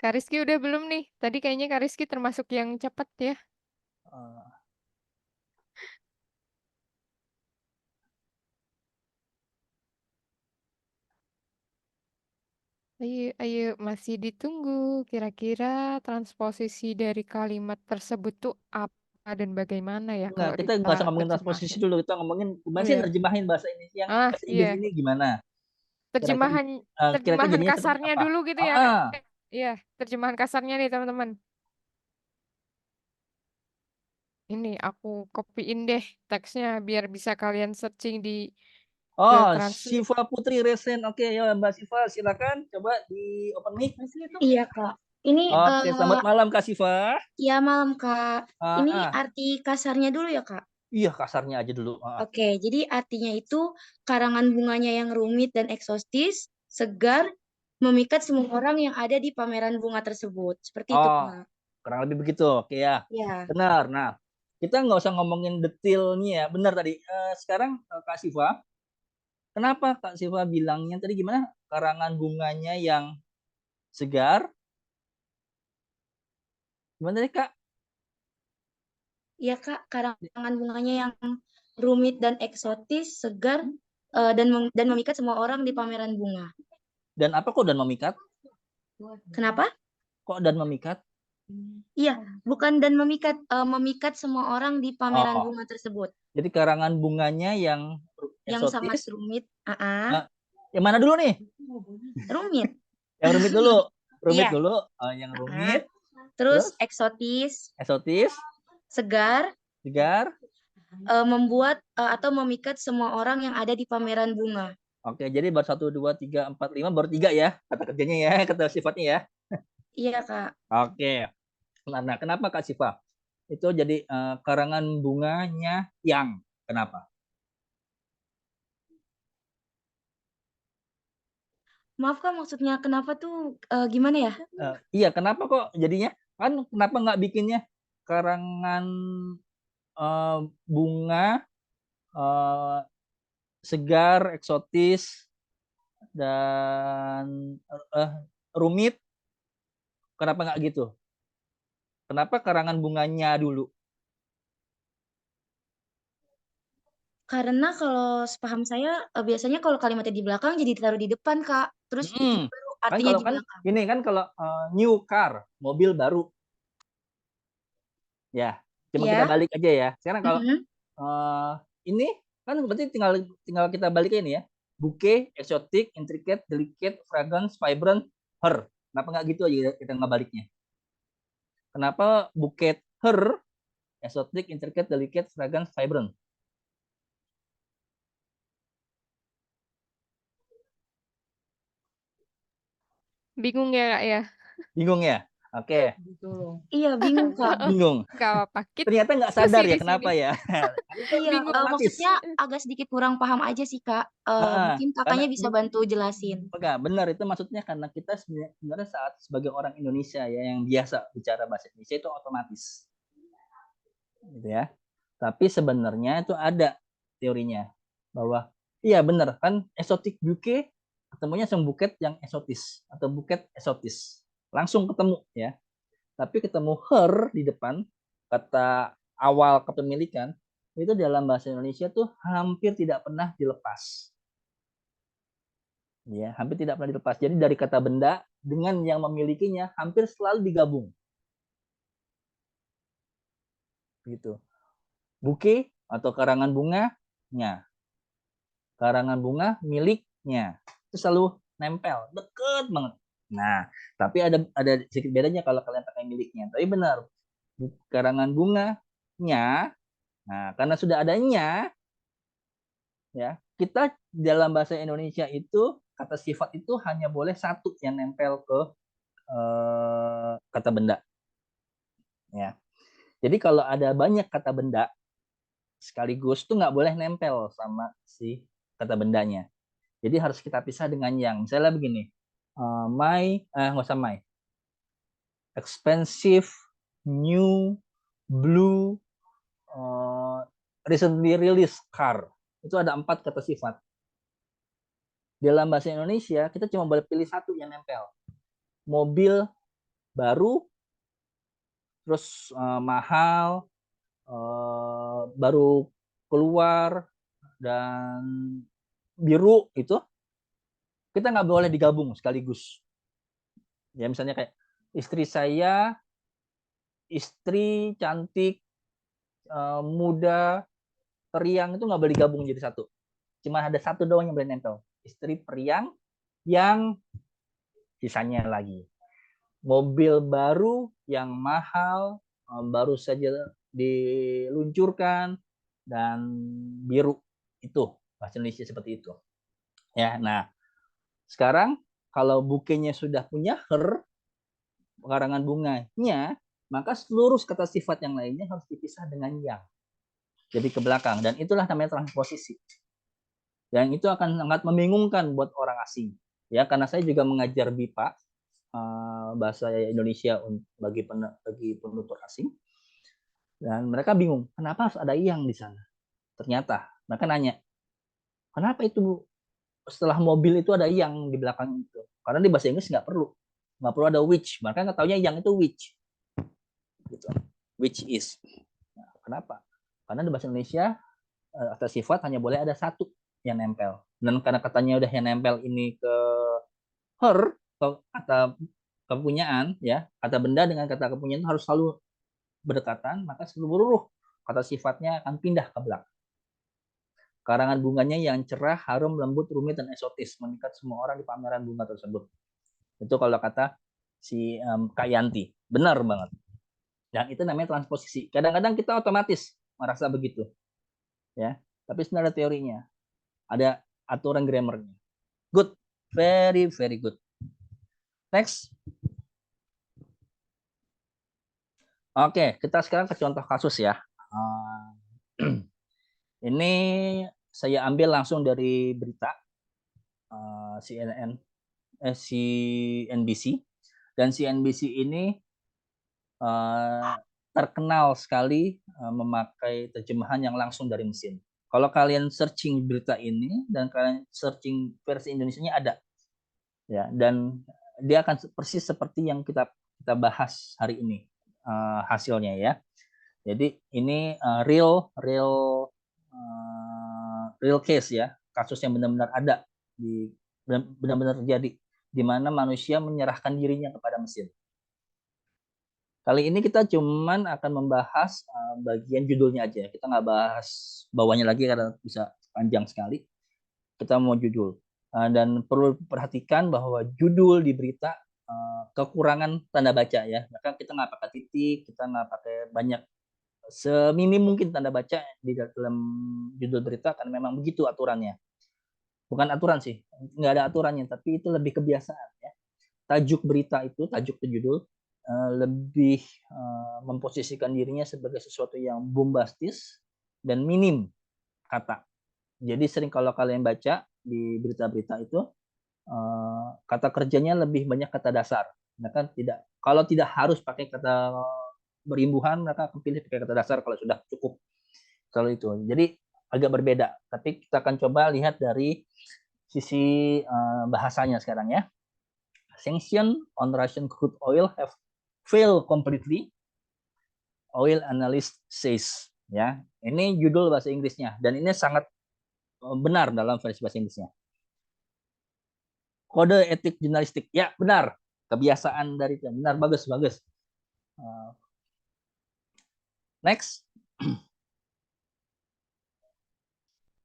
Speaker 2: Kak Rizky udah belum nih? Tadi kayaknya Kak Rizky termasuk yang cepat ya.
Speaker 1: Eh,
Speaker 2: Ayo, masih ditunggu. Kira-kira transposisi dari kalimat tersebut tuh apa dan bagaimana ya
Speaker 1: Enggak,
Speaker 2: kalau
Speaker 1: kita nggak usah ngomongin transposisi
Speaker 2: terjemahin?
Speaker 1: dulu. Kita ngomongin gimana
Speaker 2: Oh
Speaker 1: sih
Speaker 2: ya.
Speaker 1: nerjemahin bahasa ini yang
Speaker 2: Ah,
Speaker 1: bahasa Inggris
Speaker 2: iya.
Speaker 1: ini gimana? Kira-kira
Speaker 2: Terjemahan
Speaker 1: kira-kira
Speaker 2: terjemahan
Speaker 1: jadinya seperti
Speaker 2: kasarnya
Speaker 1: apa?
Speaker 2: dulu gitu ya.
Speaker 1: Ah,
Speaker 2: Iya, terjemahan kasarnya nih teman-teman. Ini aku copyin deh teksnya biar bisa kalian searching di Google
Speaker 1: oh,
Speaker 2: Translate.
Speaker 1: Siva Putri Resen. Oke, ya Mbak Siva, silakan coba di open mic.
Speaker 3: Iya, Kak. Ini
Speaker 1: Oke, selamat malam Kak Siva.
Speaker 3: ya malam, Kak.
Speaker 1: Ah,
Speaker 3: Ini
Speaker 1: ah.
Speaker 3: arti kasarnya dulu ya, Kak.
Speaker 1: Iya, kasarnya aja dulu. Ah.
Speaker 3: Oke, jadi artinya itu karangan bunganya yang rumit dan eksotis, segar, memikat semua orang yang ada di pameran bunga tersebut. Seperti itu,
Speaker 1: Oh,
Speaker 3: Kak.
Speaker 1: kurang lebih begitu. Oke ya.
Speaker 3: Ya.
Speaker 1: Benar. Nah, kita nggak usah ngomongin detailnya ya. Benar tadi. Sekarang Kak Siva, kenapa Kak Siva bilangnya tadi gimana? Karangan bunganya yang segar. Gimana tadi Kak?
Speaker 3: Iya, Kak. Karangan bunganya yang rumit dan eksotis, segar, dan memikat semua orang di pameran bunga.
Speaker 1: Dan apa kok dan memikat?
Speaker 3: Kenapa?
Speaker 1: Kok dan memikat?
Speaker 3: Iya, bukan dan memikat semua orang di pameran
Speaker 1: Oh,
Speaker 3: bunga tersebut.
Speaker 1: jadi karangan bunganya yang
Speaker 3: Yang sangat
Speaker 1: eksotis.
Speaker 3: rumit.
Speaker 1: Yang mana dulu nih?
Speaker 3: Rumit.
Speaker 1: Yang rumit dulu. Rumit
Speaker 3: Iya.
Speaker 1: dulu. Yang rumit.
Speaker 3: Terus
Speaker 1: Terus
Speaker 3: eksotis,
Speaker 1: eksotis,
Speaker 3: segar,
Speaker 1: segar.
Speaker 3: membuat atau memikat semua orang yang ada di pameran bunga.
Speaker 1: Oke, jadi baru 1, 2, 3, 4, 5, baru 3 ya kata kerjanya ya, kata sifatnya ya.
Speaker 3: Iya, Kak.
Speaker 1: Oke. Nah, kenapa Kak Siva? Itu jadi karangan bunganya yang kenapa?
Speaker 3: Maaf, Kak, maksudnya kenapa tuh gimana ya?
Speaker 1: Iya, kenapa kok jadinya? Kan kenapa nggak bikinnya karangan bunga segar, eksotis, dan rumit? Kenapa nggak gitu? Kenapa karangan bunganya dulu?
Speaker 3: Karena kalau sepaham saya biasanya kalau kalimatnya di belakang jadi ditaruh di depan, Kak. Terus itu baru
Speaker 1: Kan
Speaker 3: artinya
Speaker 1: kalau
Speaker 3: di
Speaker 1: kan
Speaker 3: belakang.
Speaker 1: ini kan kalau new car, mobil baru. Ya, cuma kita
Speaker 3: Ya.
Speaker 1: balik aja ya. Sekarang kalau ini kan berarti tinggal kita balik ini ya. Bouquet, exotic, intricate, delicate, fragrance, vibrant, her. Kenapa nggak gitu aja kita nggak baliknya? Kenapa bouquet, her, exotic, intricate, delicate, fragrance, vibrant?
Speaker 2: Bingung ya Kak ya?
Speaker 1: Bingung ya? Oke.
Speaker 3: Iya, bingung, Kak.
Speaker 1: Bingung.
Speaker 2: Gak apa-apa. Kita
Speaker 1: Ternyata nggak
Speaker 2: masih
Speaker 1: sadar
Speaker 2: di
Speaker 1: ya kenapa
Speaker 2: sini.
Speaker 1: ya.
Speaker 3: Iya,
Speaker 2: Bingung.
Speaker 3: maksudnya agak sedikit kurang paham aja sih, Kak. Mungkin kakaknya bisa bantu jelasin.
Speaker 1: Enggak, benar itu maksudnya karena kita sebenarnya saat sebagai orang Indonesia ya yang biasa bicara bahasa Indonesia itu otomatis. Gitu ya. Tapi sebenarnya itu ada teorinya bahwa iya benar kan exotic bouquet ketemunya sama buket yang eksotis atau buket eksotis. Langsung ketemu ya. Tapi ketemu her di depan kata awal kepemilikan itu dalam bahasa Indonesia tuh hampir tidak pernah dilepas. Ya, hampir tidak pernah dilepas. Jadi dari kata benda dengan yang memilikinya hampir selalu digabung. Gitu. Bouquet atau karangan bunganya. Karangan bunga miliknya. Itu selalu nempel, deket banget. Nah, tapi ada sedikit bedanya kalau kalian pakai miliknya. Tapi benar, karangan bunganya. Nah, karena sudah adanya, ya kita dalam bahasa Indonesia itu kata sifat itu hanya boleh satu yang nempel ke kata benda. Ya, jadi kalau ada banyak kata benda sekaligus tuh nggak boleh nempel sama si kata bendanya. Jadi harus kita pisah dengan yang. Misalnya begini, nggak usah my, expensive, new, blue, recently released car. Itu ada 4 kata sifat. Dalam bahasa Indonesia, kita cuma boleh pilih satu yang nempel. Mobil baru, terus mahal, baru keluar, dan biru, itu kita nggak boleh digabung sekaligus. Ya misalnya kayak istri saya, istri cantik, muda, periang, itu nggak boleh digabung jadi satu. Cuma ada satu doang yang boleh nempel. Istri periang yang sisanya lagi. Mobil baru yang mahal, baru saja diluncurkan, dan biru. Itu bahasa Indonesia seperti itu. Ya, nah sekarang kalau bukenya sudah punya her, karangan bunganya, maka seluruh kata sifat yang lainnya harus dipisah dengan yang. Jadi ke belakang, dan itulah namanya transposisi. Dan itu akan sangat membingungkan buat orang asing. Ya, karena saya juga mengajar BIPA, bahasa Indonesia bagi penutur asing, dan mereka bingung kenapa harus ada yang di sana. Ternyata mereka nanya, kenapa itu setelah mobil itu ada yang di belakang itu? Karena di bahasa Inggris nggak perlu ada which. Mereka nggak taunya yang itu which, gitu. Which is. Nah, kenapa? Karena di bahasa Indonesia kata sifat hanya boleh ada satu yang nempel. Dan karena katanya udah yang nempel ini ke her, kata kepunyaan, ya, kata benda dengan kata kepunyaan itu harus selalu berdekatan, maka seluruh kata sifatnya akan pindah ke belakang. Karangan bunganya yang cerah, harum, lembut, rumit, dan eksotis, memikat semua orang di pameran bunga tersebut. Itu kalau kata si Kak Yanti. Benar banget. Dan itu namanya transposisi. Kadang-kadang kita otomatis merasa begitu, ya. Tapi sebenarnya teorinya ada aturan grammarnya. Good, very very good. Next. Oke, kita sekarang ke contoh kasus ya. Ini saya ambil langsung dari berita CNBC, dan CNBC ini terkenal sekali memakai terjemahan yang langsung dari mesin. Kalau kalian searching berita ini dan kalian searching versi Indonesianya ada, ya, dan dia akan persis seperti yang kita bahas hari ini hasilnya, ya. Jadi ini real case, ya, kasus yang benar-benar ada, benar-benar terjadi, di mana manusia menyerahkan dirinya kepada mesin. Kali ini kita cuman akan membahas bagian judulnya aja. Kita nggak bahas bawahnya lagi karena bisa panjang sekali. Kita mau judul. Dan perlu perhatikan bahwa judul di berita kekurangan tanda baca, ya. Maka kita nggak pakai titik, kita nggak pakai banyak, seminim mungkin tanda baca di dalam judul berita, karena memang begitu aturannya. Bukan aturan sih, nggak ada aturannya, tapi itu lebih kebiasaan, ya. Tajuk berita itu, tajuk judul, lebih memposisikan dirinya sebagai sesuatu yang bombastis dan minim kata. Jadi sering kalau kalian baca di berita-berita itu, kata kerjanya lebih banyak kata dasar. Mereka kalau tidak harus pakai kata berimbuhan, mereka akan pilih pakai kata dasar kalau sudah cukup. Kalau itu. Jadi agak berbeda. Tapi kita akan coba lihat dari sisi bahasanya sekarang, ya. Sanction on Russian crude oil have failed completely, oil analyst says, ya. Ini judul bahasa Inggrisnya, dan ini sangat benar dalam versi bahasa Inggrisnya. Kode etik jurnalistik, ya, benar. Kebiasaan dari itu, benar, bagus. Next.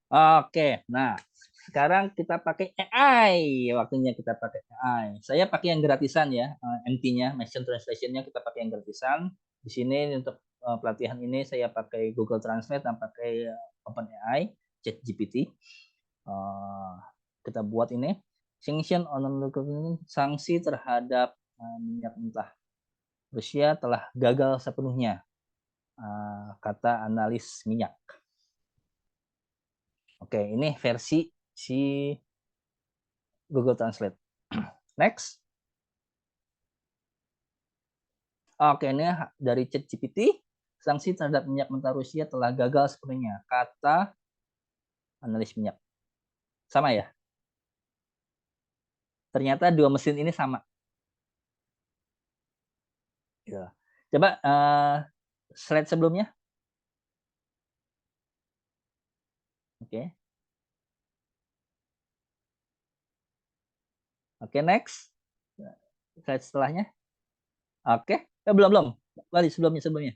Speaker 1: Oke, nah sekarang kita pakai AI. Waktunya kita pakai AI. Saya pakai yang gratisan ya, MT-nya, Machine Translation-nya kita pakai yang gratisan. Di sini untuk pelatihan ini saya pakai Google Translate dan pakai OpenAI, ChatGPT. Kita buat ini sanksi terhadap minyak mentah Rusia telah gagal sepenuhnya, kata analis minyak. Oke, ini versi si Google Translate. Next. Oke, ini dari ChatGPT. Sanksi terhadap minyak mentah Rusia telah gagal sepenuhnya, kata analis minyak. Sama ya? Ternyata dua mesin ini sama. Ya. Coba slide sebelumnya. Oke. Oke, next. Slide setelahnya. Oke. Belum. Kali sebelumnya.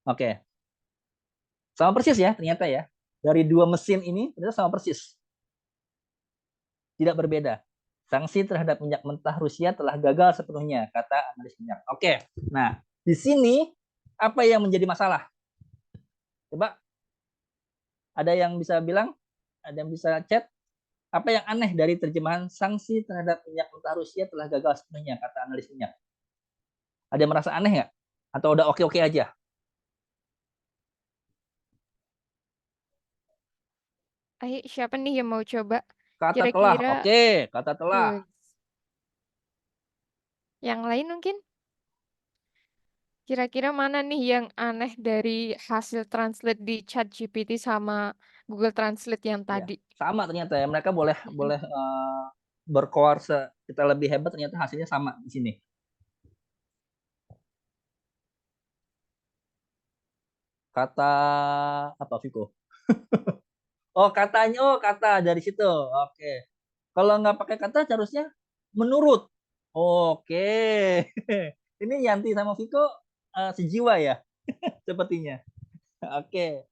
Speaker 1: Oke. Sama persis ya, ternyata ya. Dari dua mesin ini ternyata sama persis. Tidak berbeda. Sanksi terhadap minyak mentah Rusia telah gagal sepenuhnya, kata analis minyak. Oke. Nah, di sini apa yang menjadi masalah? Coba ada yang bisa bilang? Ada yang bisa chat? Apa yang aneh dari terjemahan sanksi terhadap minyak mentah Rusia telah gagal sepenuhnya, kata analis minyak? Ada yang merasa aneh nggak? Atau udah oke-oke aja?
Speaker 2: Ayo, siapa nih yang mau coba?
Speaker 1: Kata telah.
Speaker 2: Kira-kira
Speaker 1: Oke, kata telah.
Speaker 2: yang lain mungkin? Kira-kira mana nih yang aneh dari hasil translate di ChatGPT sama Google Translate yang
Speaker 1: Ya,
Speaker 2: tadi?
Speaker 1: sama ternyata ya. Mereka boleh berkoarse kita lebih hebat, ternyata hasilnya sama di sini. Kata apa, Viko? Oh, katanya. Oh, kata dari situ. Oke. Kalau nggak pakai kata harusnya menurut. Oke. Ini Yanti sama Viko sejiwa ya, sepertinya. Oke.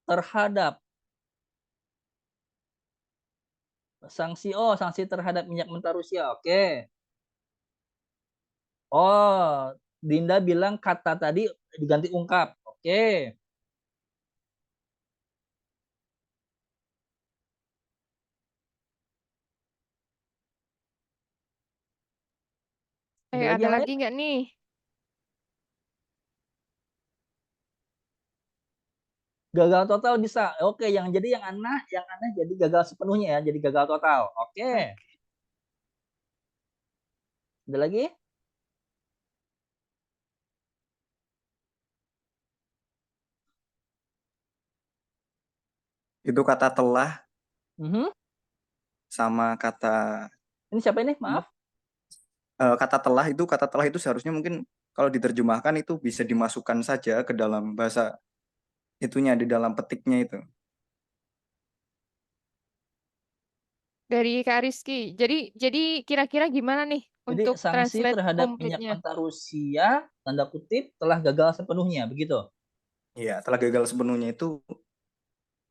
Speaker 1: Terhadap sanksi terhadap minyak mentah Rusia. Oke. Oh, Dinda bilang kata tadi diganti ungkap. Oke. Ada lagi
Speaker 2: Ada
Speaker 1: yang lain?
Speaker 2: lagi nggak nih?
Speaker 1: Gagal total bisa. Oke, yang aneh jadi gagal sepenuhnya ya, jadi gagal total. Oke. Ada lagi?
Speaker 4: Itu kata telah sama kata
Speaker 1: Ini siapa ini? Maaf.
Speaker 4: kata telah itu seharusnya mungkin kalau diterjemahkan itu bisa dimasukkan saja ke dalam bahasa itunya, di dalam petiknya itu.
Speaker 2: Dari Kak Rizky. Jadi kira-kira gimana nih
Speaker 1: Jadi
Speaker 2: untuk
Speaker 1: sanksi
Speaker 2: translate
Speaker 1: terhadap minyak
Speaker 2: komplitnya?
Speaker 1: mentah Rusia, tanda kutip, telah gagal sepenuhnya, begitu?
Speaker 4: Iya, telah gagal sepenuhnya itu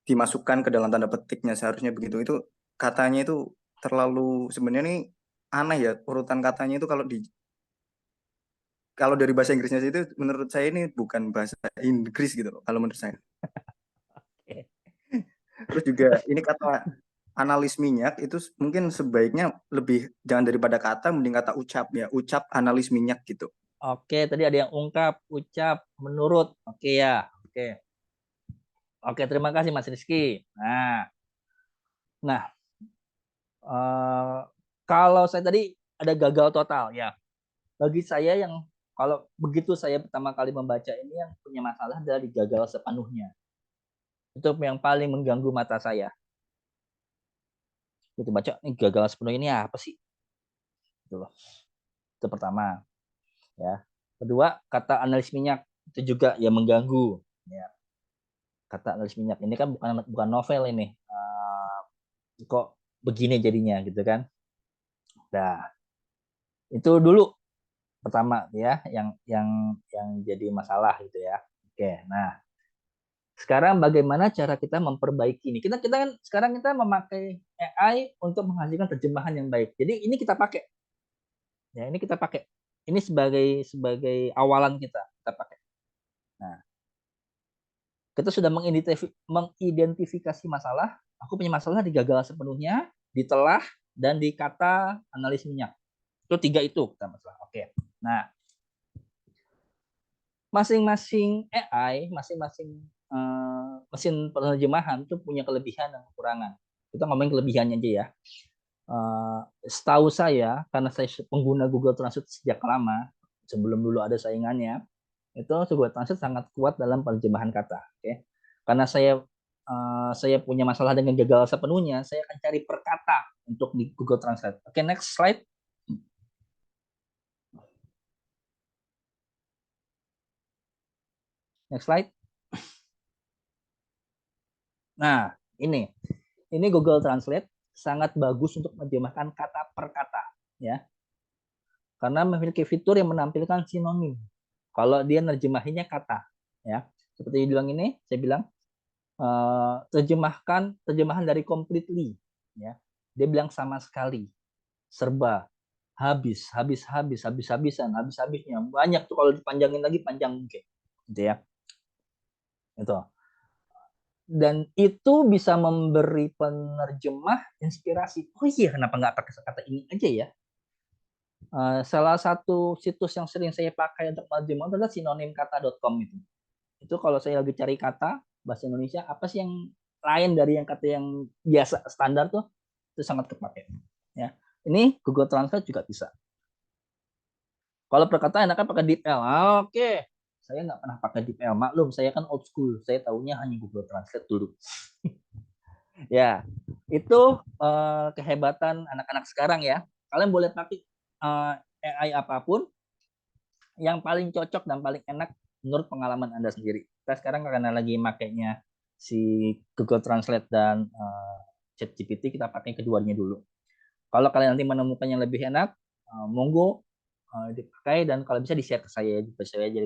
Speaker 4: dimasukkan ke dalam tanda petiknya, seharusnya begitu. Itu katanya itu terlalu sebenarnya ini aneh ya, urutan katanya itu kalau dari bahasa Inggrisnya itu menurut saya ini bukan bahasa Inggris gitu loh kalau menurut saya. Terus juga ini kata analis minyak itu mungkin sebaiknya lebih jangan daripada kata, mending kata ucap ya, ucap analis minyak gitu.
Speaker 1: Oke, tadi ada yang ungkap, ucap, menurut. Oke ya, oke. Oke, terima kasih Mas Rizky. Nah, kalau saya tadi ada gagal total ya. Bagi saya yang kalau begitu saya pertama kali membaca ini, yang punya masalah adalah gagal sepenuhnya. Itu yang paling mengganggu mata saya. Itu baca ini gagal sepenuhnya ini apa sih? Itu loh. Itu pertama. Ya. Kedua, kata analis minyak itu juga yang mengganggu. Ya. Kata analis minyak ini kan bukan novel ini. Kok begini jadinya gitu kan? Nah, itu dulu pertama ya yang jadi masalah gitu ya. Oke, nah Sekarang bagaimana cara kita memperbaiki ini? Kita kan sekarang kita memakai AI untuk menghasilkan terjemahan yang baik. Jadi ini kita pakai. Ya, ini kita pakai. Ini sebagai awalan kita pakai. Nah, kita sudah mengidentifikasi masalah. Aku punya masalah di gagal sepenuhnya, ditelah, dan di kata analis minyak. Itu 3 itu kita masalah. Oke. Nah, masing-masing AI, masing-masing mesin penerjemahan itu punya kelebihan dan kekurangan. Kita ngomongin kelebihannya aja ya. Setahu saya, karena saya pengguna Google Translate sejak lama, sebelum dulu ada saingannya, itu Google Translate sangat kuat dalam penerjemahan kata. Oke. Karena saya punya masalah dengan gagal sepenuhnya, saya akan cari per kata untuk di Google Translate. Oke, next slide. Next slide. Nah, ini Google Translate sangat bagus untuk menerjemahkan kata per kata, ya. Karena memiliki fitur yang menampilkan sinonim. Kalau dia nerjemahinnya kata, ya. Seperti bilang ini, saya bilang terjemahan dari completely, ya. Dia bilang sama sekali, serba, habis-habisan, habis-habisnya. Banyak tuh kalau dipanjangin lagi panjang mungkin, gitu ya. Itu. Dan itu bisa memberi penerjemah inspirasi. Oh iya, kenapa nggak pakai kata ini aja ya? Salah satu situs yang sering saya pakai untuk menerjemah adalah sinonimkata.com itu. Itu kalau saya lagi cari kata bahasa Indonesia, apa sih yang lain dari yang kata yang biasa standar tuh, itu sangat kepake. Ya, ini Google Translate juga bisa. Kalau perkataan enaknya pakai DeepL. Oke. Saya nggak pernah pakai DeepL. Maklum, saya kan old school. Saya tahunya hanya Google Translate dulu. Ya, itu kehebatan anak-anak sekarang ya. Kalian boleh pakai AI apapun, yang paling cocok dan paling enak menurut pengalaman Anda sendiri. Kita sekarang karena lagi makainya si Google Translate dan ChatGPT, kita pakai keduanya dulu. Kalau kalian nanti menemukan yang lebih enak, monggo dipakai, dan kalau bisa di-share ke saya, jadi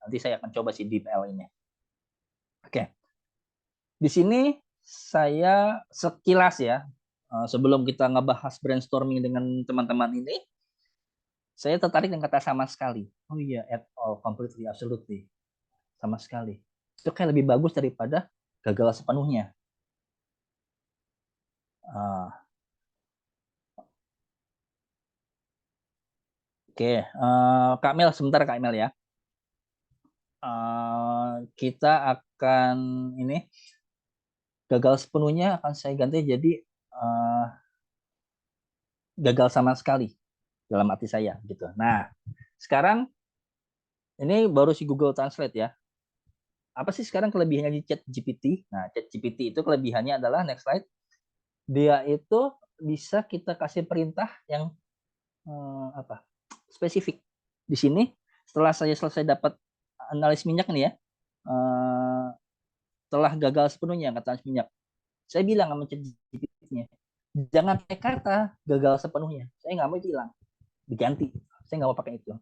Speaker 1: nanti saya akan coba si DeepL ini. Oke. Di sini saya sekilas ya, sebelum kita ngebahas brainstorming dengan teman-teman ini, saya tertarik dengan kata sama sekali. Oh iya, at all, completely, absolutely. Sama sekali. Itu kayak lebih bagus daripada gagal sepenuhnya. Oke, Kak Mel, sebentar Kak Mel ya. Kita akan ini gagal sepenuhnya akan saya ganti jadi gagal sama sekali dalam hati saya gitu. Nah, sekarang ini baru si Google Translate ya. Apa sih sekarang kelebihannya di ChatGPT? Nah, ChatGPT itu kelebihannya adalah, next slide, dia itu bisa kita kasih perintah yang spesifik. Di sini setelah saya selesai dapat analis minyak nih ya, telah gagal sepenuhnya kata analis minyak, saya bilang sama ChatGPT-nya, jangan pakai kata gagal sepenuhnya. Saya nggak mau itu hilang, diganti. Saya nggak mau pakai itu.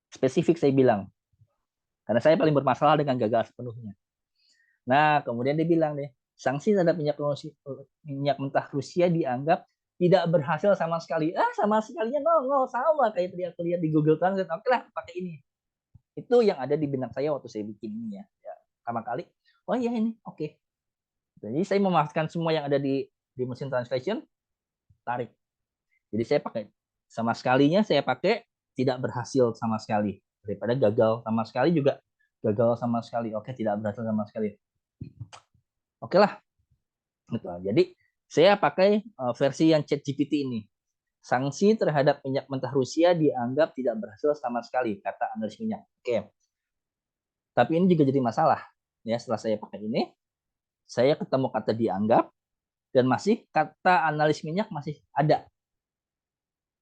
Speaker 1: Spesifik saya bilang, karena saya paling bermasalah dengan gagal sepenuhnya. Nah, kemudian dia bilang deh, sanksi terhadap minyak mentah Rusia dianggap tidak berhasil sama sekali. Sama sekalinya nol, sama kayak tadi aku lihat di Google Translate. Oke lah, pakai ini. Itu yang ada di benak saya waktu saya bikin ini ya. Pertama kali, oh iya ini, oke. Jadi saya memastikan semua yang ada di mesin translation, tarik. Jadi saya pakai sama sekalinya, saya pakai tidak berhasil sama sekali. Daripada gagal sama sekali juga gagal sama sekali. Oke, tidak berhasil sama sekali. Oke lah. Gitu. Jadi saya pakai versi yang ChatGPT ini. Sanksi terhadap minyak mentah Rusia dianggap tidak berhasil sama sekali, kata analis minyak. Oke. Tapi ini juga jadi masalah. Ya, setelah saya pakai ini, saya ketemu kata dianggap, dan masih kata analis minyak masih ada.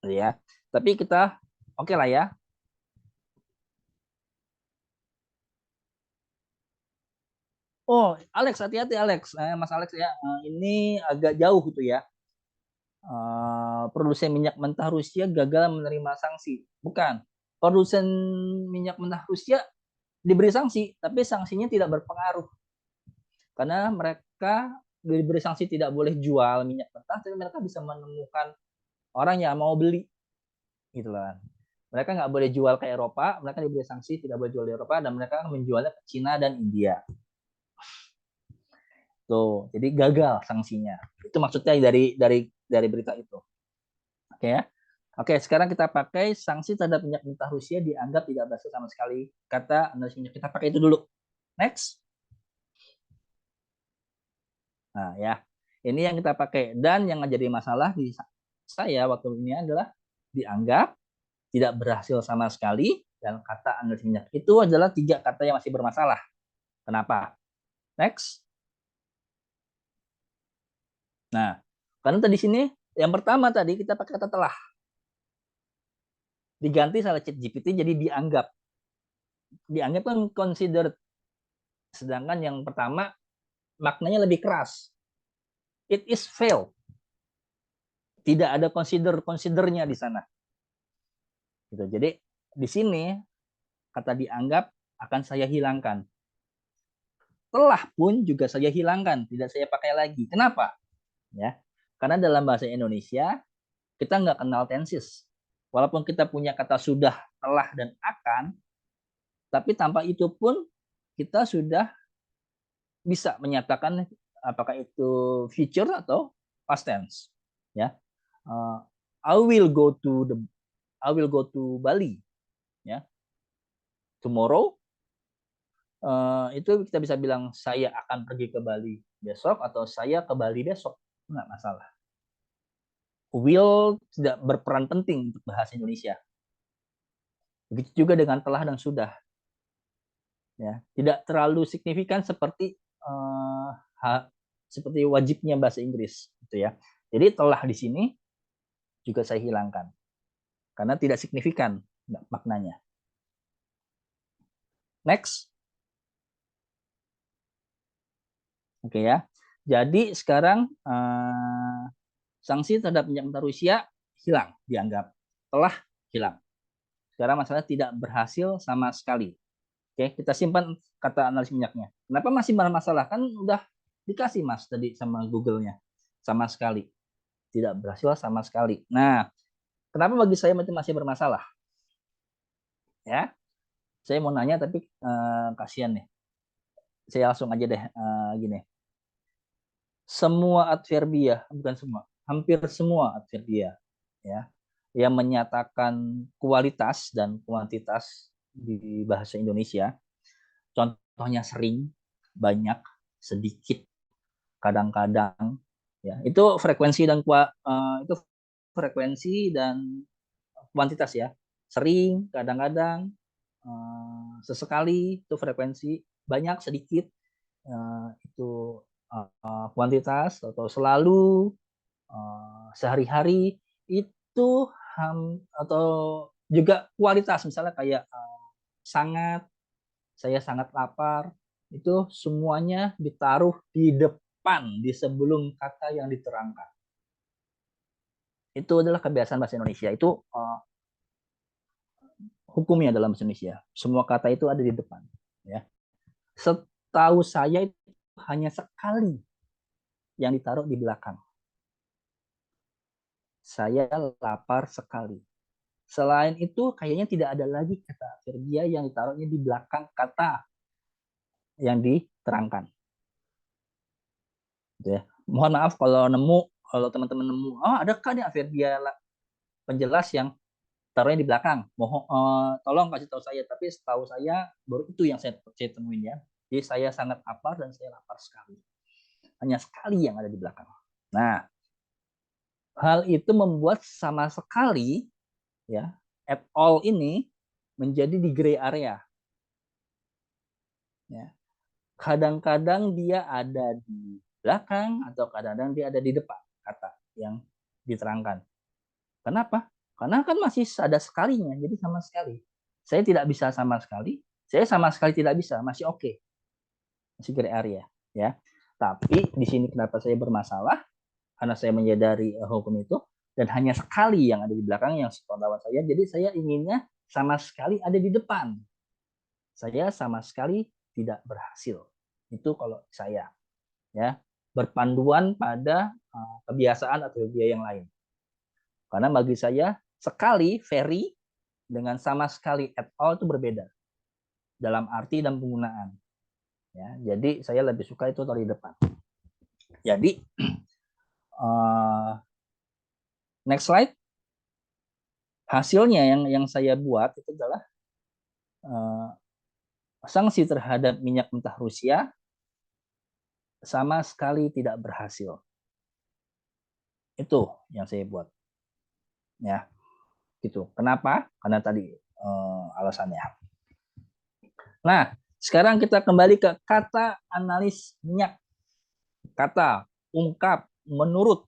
Speaker 1: Ya. Tapi kita oke lah ya. Oh, Alex, hati-hati Alex. Mas Alex ya, ini agak jauh gitu ya. Produsen minyak mentah Rusia gagal menerima sanksi. Bukan. Produsen minyak mentah Rusia diberi sanksi, tapi sanksinya tidak berpengaruh karena mereka diberi sanksi tidak boleh jual minyak mentah, tapi mereka bisa menemukan orang yang mau beli, gitu lah. Mereka nggak boleh jual ke Eropa, mereka diberi sanksi tidak boleh jual di Eropa, dan mereka menjualnya ke Cina dan India. Tuh, jadi gagal sanksinya. Itu maksudnya dari berita itu. Oke ya. Oke, sekarang kita pakai sanksi terhadap minyak mentah Rusia dianggap tidak berhasil sama sekali. Kata analis minyak, kita pakai itu dulu. Next. Nah, ya. Ini yang kita pakai. Dan yang jadi masalah di saya waktu ini adalah dianggap tidak berhasil sama sekali, dan kata analis minyak itu adalah 3 kata yang masih bermasalah. Kenapa? Next. Nah, karena tadi sini yang pertama tadi kita pakai kata telah. Diganti sama ChatGPT jadi dianggap. Dianggap kan considered. Sedangkan yang pertama maknanya lebih keras. It is fail. Tidak ada considernya di sana. Gitu. Jadi di sini kata dianggap akan saya hilangkan. Telah pun juga saya hilangkan, tidak saya pakai lagi. Kenapa? Ya, karena dalam bahasa Indonesia kita nggak kenal tenses. Walaupun kita punya kata sudah, telah, dan akan, tapi tanpa itu pun kita sudah bisa menyatakan apakah itu future atau past tense. Ya, I will go to Bali. Ya, tomorrow itu kita bisa bilang saya akan pergi ke Bali besok atau saya ke Bali besok, nggak masalah. Will tidak berperan penting untuk bahasa Indonesia. Begitu juga dengan telah dan sudah. Ya, tidak terlalu signifikan seperti seperti wajibnya bahasa Inggris, gitu ya. Jadi telah di sini juga saya hilangkan karena tidak signifikan maknanya. Next. Oke ya. Jadi sekarang sanksi terhadap minyak mentah Rusia hilang, dianggap telah hilang. Sekarang masalah tidak berhasil sama sekali. Oke, kita simpan kata analis minyaknya. Kenapa masih bermasalah? Kan udah dikasih Mas tadi sama Google-nya. Sama sekali. Tidak berhasil sama sekali. Nah, kenapa bagi saya itu masih bermasalah? Ya, saya mau nanya tapi kasihan nih. Saya langsung aja deh gini. Semua adverbia, bukan semua, hampir semua adverbia ya yang menyatakan kualitas dan kuantitas di bahasa Indonesia, contohnya sering, banyak, sedikit, kadang-kadang, ya itu frekuensi dan itu frekuensi dan kuantitas ya. Sering, kadang-kadang, sesekali itu frekuensi, banyak, sedikit itu kuantitas, atau selalu, sehari-hari itu atau juga kualitas, misalnya kayak sangat, saya sangat lapar, itu semuanya ditaruh di depan, di sebelum kata yang diterangkan. Itu adalah kebiasaan bahasa Indonesia. Itu hukumnya dalam bahasa Indonesia. Semua kata itu ada di depan. Ya. Setahu saya itu hanya sekali yang ditaruh di belakang. Saya lapar sekali. Selain itu, kayaknya tidak ada lagi kata adverbia yang ditaruhnya di belakang kata yang diterangkan. Gitu ya. Mohon maaf kalau teman-teman nemu, adakah nih adverbia penjelas yang taruhnya di belakang? Tolong kasih tahu saya. Tapi setahu saya baru itu yang saya temuin ya. Jadi saya sangat lapar dan saya lapar sekali. Hanya sekali yang ada di belakang. Nah, hal itu membuat sama sekali ya at all ini menjadi di gray area. Ya. Kadang-kadang dia ada di belakang atau kadang-kadang dia ada di depan kata yang diterangkan. Kenapa? Karena kan masih ada sekalinya, jadi sama sekali. Saya tidak bisa sama sekali, saya sama sekali tidak bisa, masih oke. Masih gray area, ya. Tapi di sini kenapa saya bermasalah? Karena saya menyadari hukum itu dan hanya sekali yang ada di belakang yang sepengetahuan saya, jadi saya inginnya sama sekali ada di depan. saya sama sekali tidak berhasil. Itu kalau saya, ya, berpanduan pada kebiasaan atau biaya yang lain. Karena bagi saya sekali, very, dengan sama sekali at all itu berbeda dalam arti dan penggunaan. Ya, jadi saya lebih suka itu dari depan. Jadi next slide. Hasilnya yang saya buat itu adalah sanksi terhadap minyak mentah Rusia sama sekali tidak berhasil. Itu yang saya buat. Ya, gitu. Kenapa? Karena tadi alasannya. Nah, sekarang kita kembali ke kata analis minyak. Kata, ungkap, menurut,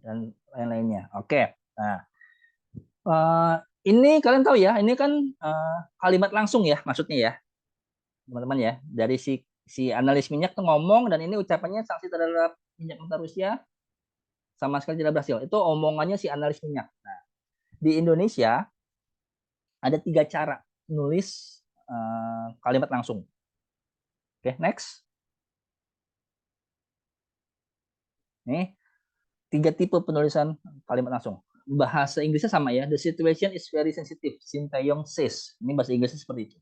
Speaker 1: dan lain-lainnya. Oke. Nah, ini kalian tahu ya, ini kan kalimat langsung ya, maksudnya ya, teman-teman ya. Dari si analis minyak tuh ngomong, dan ini ucapannya sanksi terhadap minyak mentah Rusia sama sekali tidak berhasil. Itu omongannya si analis minyak. Nah, di Indonesia ada 3 cara nulis kalimat langsung. Oke, next. Nih, 3 tipe penulisan kalimat langsung. Bahasa Inggrisnya sama ya. The situation is very sensitive. Sinteyong says. Ini bahasa Inggrisnya seperti itu.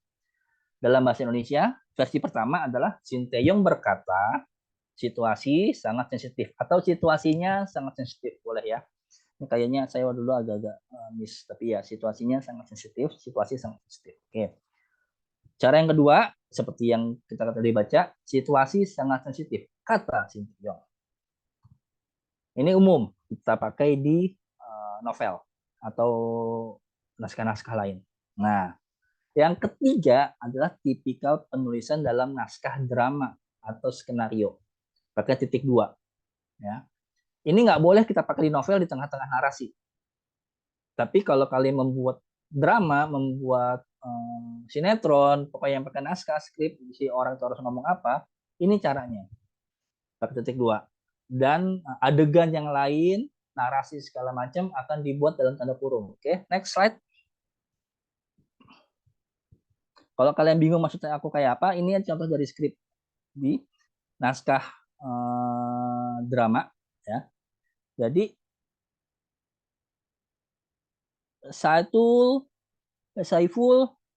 Speaker 1: Dalam bahasa Indonesia, versi pertama adalah Sinteyong berkata, situasi sangat sensitif. Atau situasinya sangat sensitif. Boleh ya. Ini kayaknya saya dulu agak-agak miss. Tapi ya, situasinya sangat sensitif. Situasi sangat sensitif. Oke. Cara yang kedua, seperti yang kita tadi baca, situasi sangat sensitif. Kata Sinteyong. Ini umum kita pakai di novel atau naskah-naskah lain. Nah, yang ketiga adalah tipikal penulisan dalam naskah drama atau skenario. Pakai titik 2. Ya. Ini nggak boleh kita pakai di novel di tengah-tengah narasi. Tapi kalau kalian membuat drama, membuat sinetron, pokoknya yang pakai naskah, skrip, si orang itu harus ngomong apa, ini caranya. Pakai titik 2. Dan adegan yang lain, narasi segala macam akan dibuat dalam tanda kurung. Oke, next slide. Kalau kalian bingung maksudnya aku kayak apa, ini contoh dari skrip di naskah drama ya. Jadi Saiful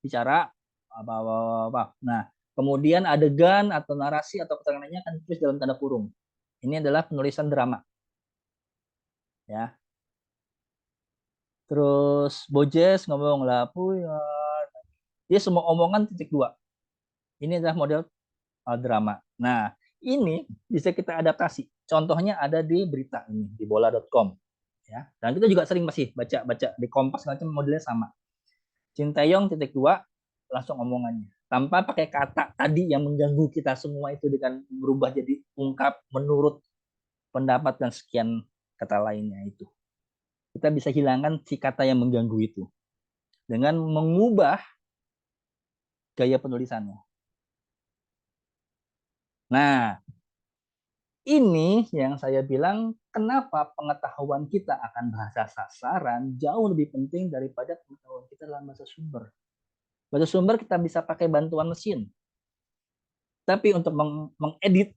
Speaker 1: bicara apa. Nah, kemudian adegan atau narasi atau keterangannya akan ditulis dalam tanda kurung. Ini adalah penulisan drama. Ya. Terus Bojes ngomong lah, dia semua omongan titik 2. Ini adalah model drama. Nah, ini bisa kita adaptasi. Contohnya ada di berita ini, di bola.com. Ya. Dan kita juga sering masih baca di Kompas macam modelnya sama. Sinteyong titik 2 langsung omongannya. Tanpa pakai kata tadi yang mengganggu kita semua itu dengan berubah jadi ungkap, menurut, pendapat, dan sekian kata lainnya itu. Kita bisa hilangkan si kata yang mengganggu itu dengan mengubah gaya penulisannya. Nah, ini yang saya bilang kenapa pengetahuan kita akan bahasa sasaran jauh lebih penting daripada pengetahuan kita dalam bahasa sumber. Bahasa sumber kita bisa pakai bantuan mesin. Tapi untuk mengedit,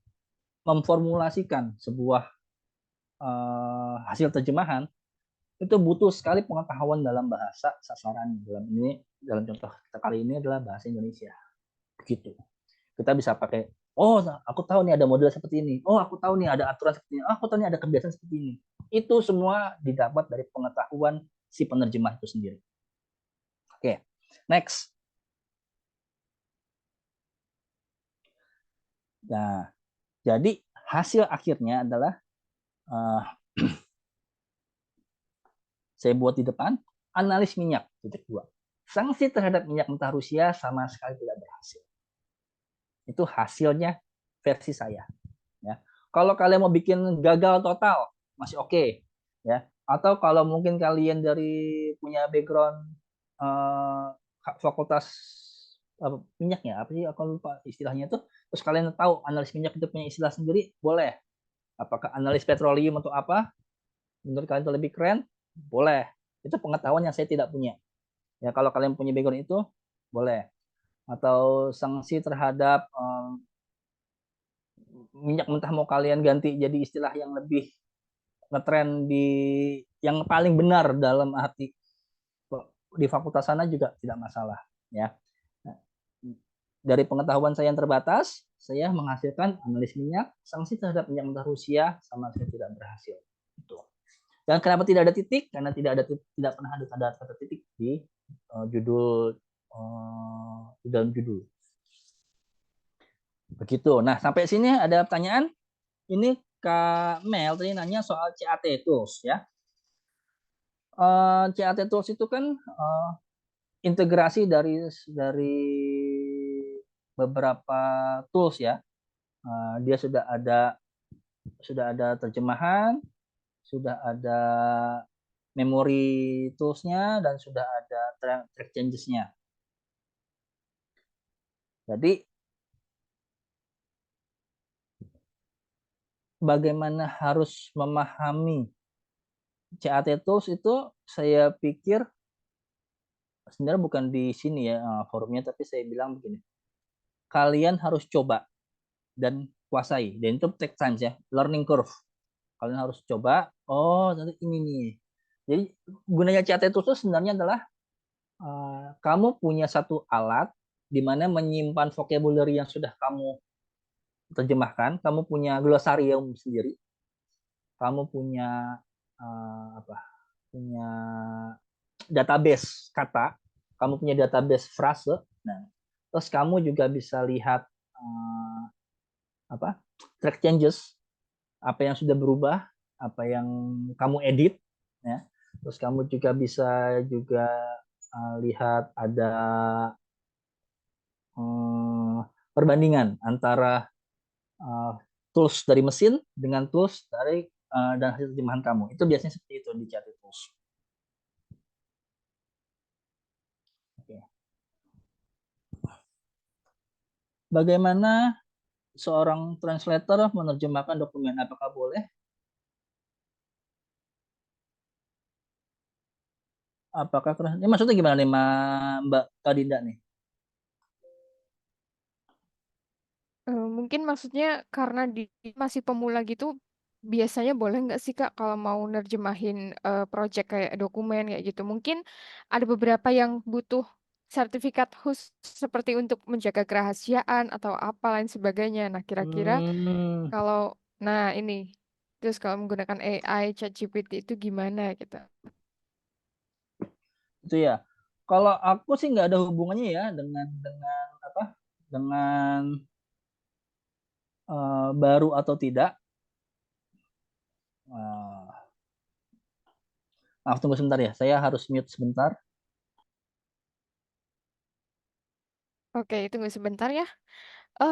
Speaker 1: memformulasikan sebuah hasil terjemahan, itu butuh sekali pengetahuan dalam bahasa sasaran. Dalam contoh kita kali ini adalah bahasa Indonesia. Begitu. Kita bisa pakai, oh aku tahu nih ada model seperti ini, oh aku tahu nih ada aturan seperti ini, oh aku tahu nih ada kebiasaan seperti ini. Itu semua didapat dari pengetahuan si penerjemah itu sendiri. Oke, next. Nah, jadi hasil akhirnya adalah saya buat di depan, analis minyak titik 2. Sanksi terhadap minyak mentah Rusia sama sekali tidak berhasil. Itu hasilnya versi saya. Ya. Kalau kalian mau bikin gagal total, masih oke. Ya. Atau kalau mungkin kalian dari punya background fakultas minyaknya, apa sih aku lupa istilahnya itu, terus kalian tahu analis minyak itu punya istilah sendiri, boleh. Apakah analis petroleum atau apa, menurut kalian itu lebih keren, boleh. Itu pengetahuan yang saya tidak punya. Ya, kalau kalian punya background itu, boleh. atau sanksi terhadap minyak mentah mau kalian ganti jadi istilah yang lebih ngetren di yang paling benar dalam arti di fakultas sana juga tidak masalah ya. Nah, dari pengetahuan saya yang terbatas, saya menghasilkan analis minyak, sanksi terhadap minyak mentah Rusia sama sekali tidak berhasil. Itu. Dan kenapa tidak ada titik? Karena tidak pernah ada tanda kata titik di judul di dalam judul. Begitu. Nah, sampai sini ada pertanyaan. Ini Kak Mel tadi nanya soal CAT tools ya. CAT tools itu kan integrasi dari beberapa tools ya. Dia sudah ada terjemahan, sudah ada memory tools-nya, dan sudah ada track changes-nya. Jadi bagaimana harus memahami CAT tools itu saya pikir sebenarnya bukan di sini ya forumnya, tapi saya bilang begini. Kalian harus coba dan kuasai. Dan itu take time ya, learning curve. Kalian harus coba, oh nanti ini nih. Jadi gunanya CAT tools itu sebenarnya adalah kamu punya satu alat di mana menyimpan vocabulary yang sudah kamu terjemahkan, kamu punya glosarium sendiri, kamu punya punya database kata, kamu punya database frase. Nah, terus kamu juga bisa lihat track changes, apa yang sudah berubah, apa yang kamu edit, ya. Terus kamu juga bisa lihat ada perbandingan antara tools dari mesin dengan tools dari dan hasil terjemahan kamu. Itu biasanya seperti itu di CAT tools. Oke. Bagaimana seorang translator menerjemahkan dokumen? Apakah boleh? Apakah ini maksudnya gimana nih Mbak Kadinda nih?
Speaker 2: Mungkin maksudnya karena masih pemula gitu, biasanya boleh nggak sih Kak kalau mau nerjemahin project kayak dokumen kayak gitu? Mungkin ada beberapa yang butuh sertifikat khusus seperti untuk menjaga kerahasiaan atau apa lain sebagainya. Nah, kira-kira kalau ini terus kalau menggunakan AI, ChatGPT itu gimana gitu?
Speaker 1: Itu ya. Kalau aku sih nggak ada hubungannya ya dengan baru atau tidak. Maaf, tunggu sebentar ya. Saya harus mute sebentar.
Speaker 2: Oke, tunggu sebentar ya.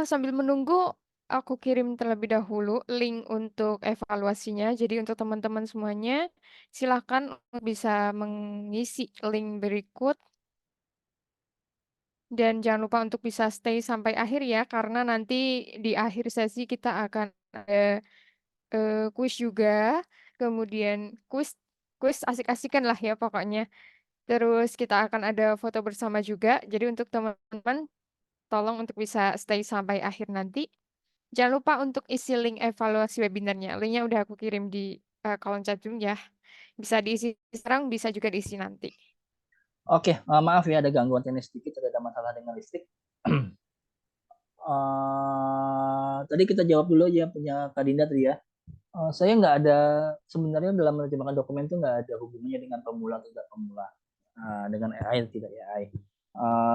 Speaker 2: Sambil menunggu, aku kirim terlebih dahulu link untuk evaluasinya. Jadi untuk teman-teman semuanya, silahkan bisa mengisi link berikut. Dan jangan lupa untuk bisa stay sampai akhir ya, karena nanti di akhir sesi kita akan ada kuis juga. Kemudian kuis asik-asikan lah ya pokoknya. Terus kita akan ada foto bersama juga. Jadi untuk teman-teman, tolong untuk bisa stay sampai akhir nanti. Jangan lupa untuk isi link evaluasi webinarnya. Linknya udah aku kirim di kolom chat room ya. Bisa diisi sekarang, bisa juga diisi nanti.
Speaker 1: Oke, maaf ya ada gangguan teknis sedikit, ada masalah dengan listrik. Tadi kita jawab dulu ya punya Kak Dinda tadi ya. Saya nggak ada, sebenarnya dalam menerjemahkan dokumen itu nggak ada hubungannya dengan pemula atau tidak pemula, dengan AI atau tidak AI.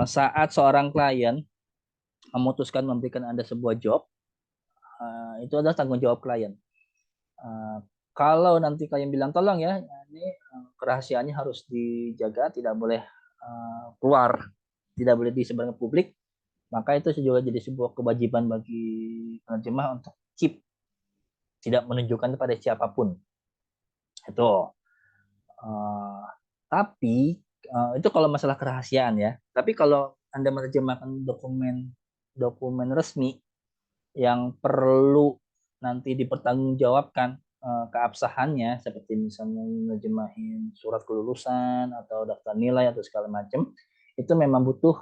Speaker 1: Saat seorang klien memutuskan memberikan Anda sebuah job, itu adalah tanggung jawab klien. Kalau nanti kalian bilang tolong ya, ini kerahasiaannya harus dijaga, tidak boleh keluar, tidak boleh disebarkan ke publik, maka itu juga jadi sebuah kewajiban bagi penerjemah untuk keep, tidak menunjukkan kepada siapapun. Itu. Tapi itu kalau masalah kerahasiaan ya. Tapi kalau Anda menerjemahkan dokumen resmi yang perlu nanti dipertanggungjawabkan keabsahannya, seperti misalnya menerjemahin surat kelulusan atau daftar nilai atau segala macam, itu memang butuh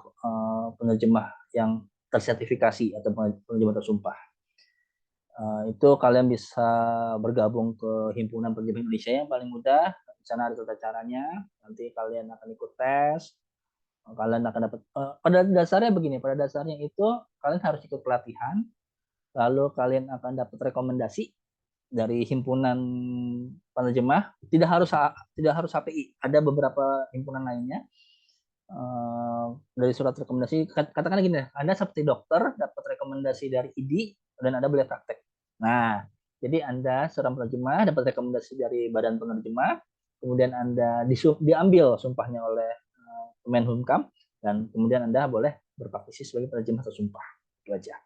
Speaker 1: penerjemah yang tersertifikasi atau penerjemah tersumpah. Itu kalian bisa bergabung ke Himpunan Penerjemah Indonesia yang paling mudah. Di sana ada tata caranya. Nanti kalian akan ikut tes. Kalian akan dapat pada dasarnya begini. Pada dasarnya itu kalian harus ikut pelatihan. Lalu kalian akan dapat rekomendasi dari himpunan penerjemah. Tidak harus HPI. Ada beberapa himpunan lainnya. Dari surat rekomendasi, katakan gini, Anda seperti dokter dapat rekomendasi dari ID dan Anda boleh praktek. Nah, jadi Anda seorang penerjemah dapat rekomendasi dari badan penerjemah, kemudian Anda diambil sumpahnya oleh Kemenhumkam, dan kemudian Anda boleh berpraktisi sebagai penerjemah tersumpah. Itu aja.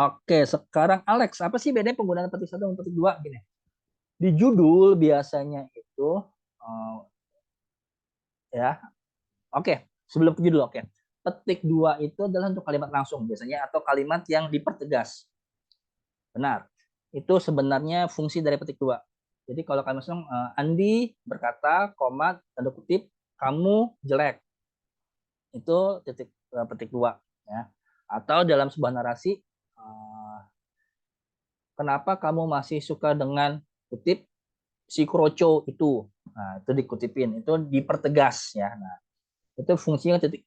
Speaker 1: Oke, sekarang Alex, apa sih bedanya penggunaan petik 1 dan petik 2? Gini. Di judul biasanya itu ya. Oke, sebelum ke judul, oke. Petik 2 itu adalah untuk kalimat langsung biasanya atau kalimat yang dipertegas. Benar. Itu sebenarnya fungsi dari petik 2. Jadi kalau kalimat langsung, Andi berkata, koma, tanda kutip, kamu jelek. Itu petik 2. Ya. Atau dalam sebuah narasi, kenapa kamu masih suka dengan kutip si kroco itu? Nah, itu dikutipin, itu dipertegas ya. Nah, itu fungsinya petik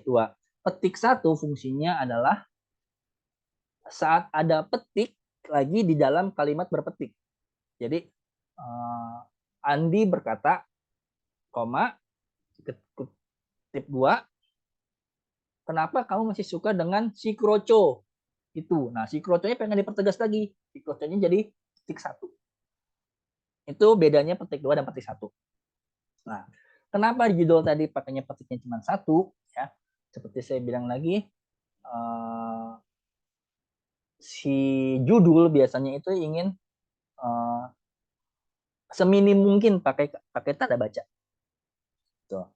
Speaker 1: 2. Petik 1 fungsinya adalah saat ada petik lagi di dalam kalimat berpetik. Jadi Andi berkata, koma, kutip 2, kenapa kamu masih suka dengan si kroco itu? Nah, si kroconya pengen dipertegas lagi. Si kroconya jadi petik 1. Itu bedanya petik 2 dan petik 1. Nah, kenapa di judul tadi pakainya petiknya cuma 1? Ya, seperti saya bilang lagi, si judul biasanya itu ingin seminim mungkin pakai tanda baca. Tuh.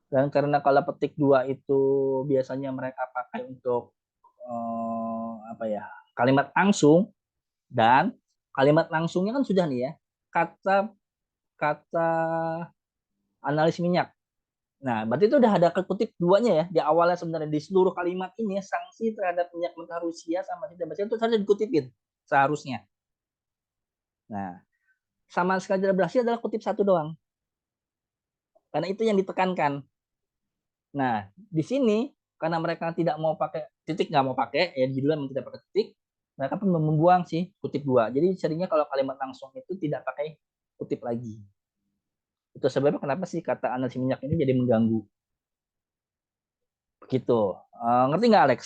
Speaker 1: Dan karena kalau petik 2 itu biasanya mereka pakai untuk kalimat langsung, dan kalimat langsungnya kan sudah nih ya, kata analis minyak. Nah, berarti itu udah ada kutip 2-nya ya di awalnya sebenarnya. Di seluruh kalimat ini sanksi terhadap minyak mentah Rusia sama tidak Rusia itu harus dikutipin seharusnya. Nah, sama sekali tidak berhasil adalah kutip 1 doang. Karena itu yang ditekankan. Nah, di sini karena mereka tidak mau pakai titik, nggak mau pakai, ya judulnya memang tidak pakai titik, mereka pun membuang sih kutip 2. Jadi seringnya kalau kalimat langsung itu tidak pakai kutip lagi. Itu sebabnya kenapa sih kata analis minyak ini jadi mengganggu. Begitu. Ngerti nggak, Alex?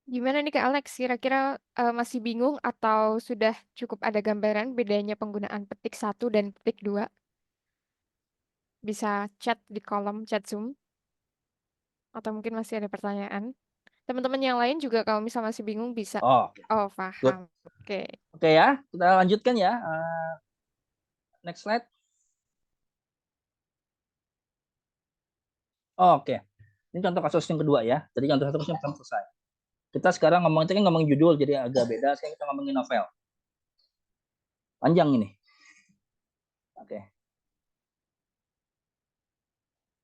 Speaker 2: Gimana nih Kak Alex? Kira-kira masih bingung atau sudah cukup ada gambaran bedanya penggunaan petik 1 dan petik 2? Bisa chat di kolom chat Zoom. Atau mungkin masih ada pertanyaan. Teman-teman yang lain juga kalau misal masih bingung bisa.
Speaker 1: Oh,
Speaker 2: Oh,
Speaker 1: good.
Speaker 2: paham. Oke.
Speaker 1: Oke ya, kita lanjutkan ya. Next slide. Oke. Ini contoh kasus yang kedua ya. Jadi contoh satu kasus yang pertama selesai. Kita sekarang ngomongin judul, jadi agak beda. Sekarang kita ngomongin novel. Panjang ini. Oke.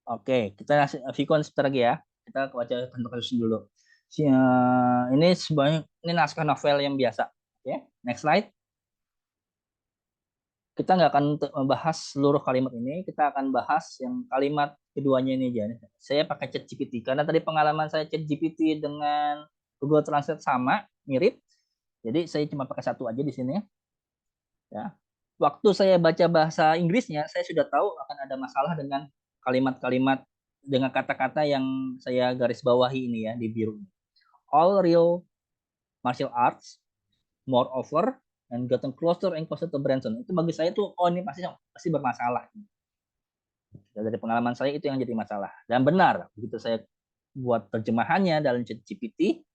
Speaker 1: Oke, kita Vicon sebentar lagi ya. Kita baca contoh kasus dulu. Ini naskah novel yang biasa. Oke, next slide. Kita nggak akan membahas seluruh kalimat ini. Kita akan bahas yang kalimat keduanya ini aja. Saya pakai ChatGPT karena tadi pengalaman saya ChatGPT dengan Google Translate sama, mirip. Jadi saya cuma pakai satu aja di sini. Ya. Waktu saya baca bahasa Inggrisnya, saya sudah tahu akan ada masalah dengan kalimat-kalimat dengan kata-kata yang saya garis bawahi ini ya di biru. All real martial arts, moreover, and gotten closer and closer to Branson. Itu bagi saya tuh, oh ini pasti bermasalah. Dari pengalaman saya itu yang jadi masalah. Dan benar, begitu saya buat terjemahannya dalam ChatGPT,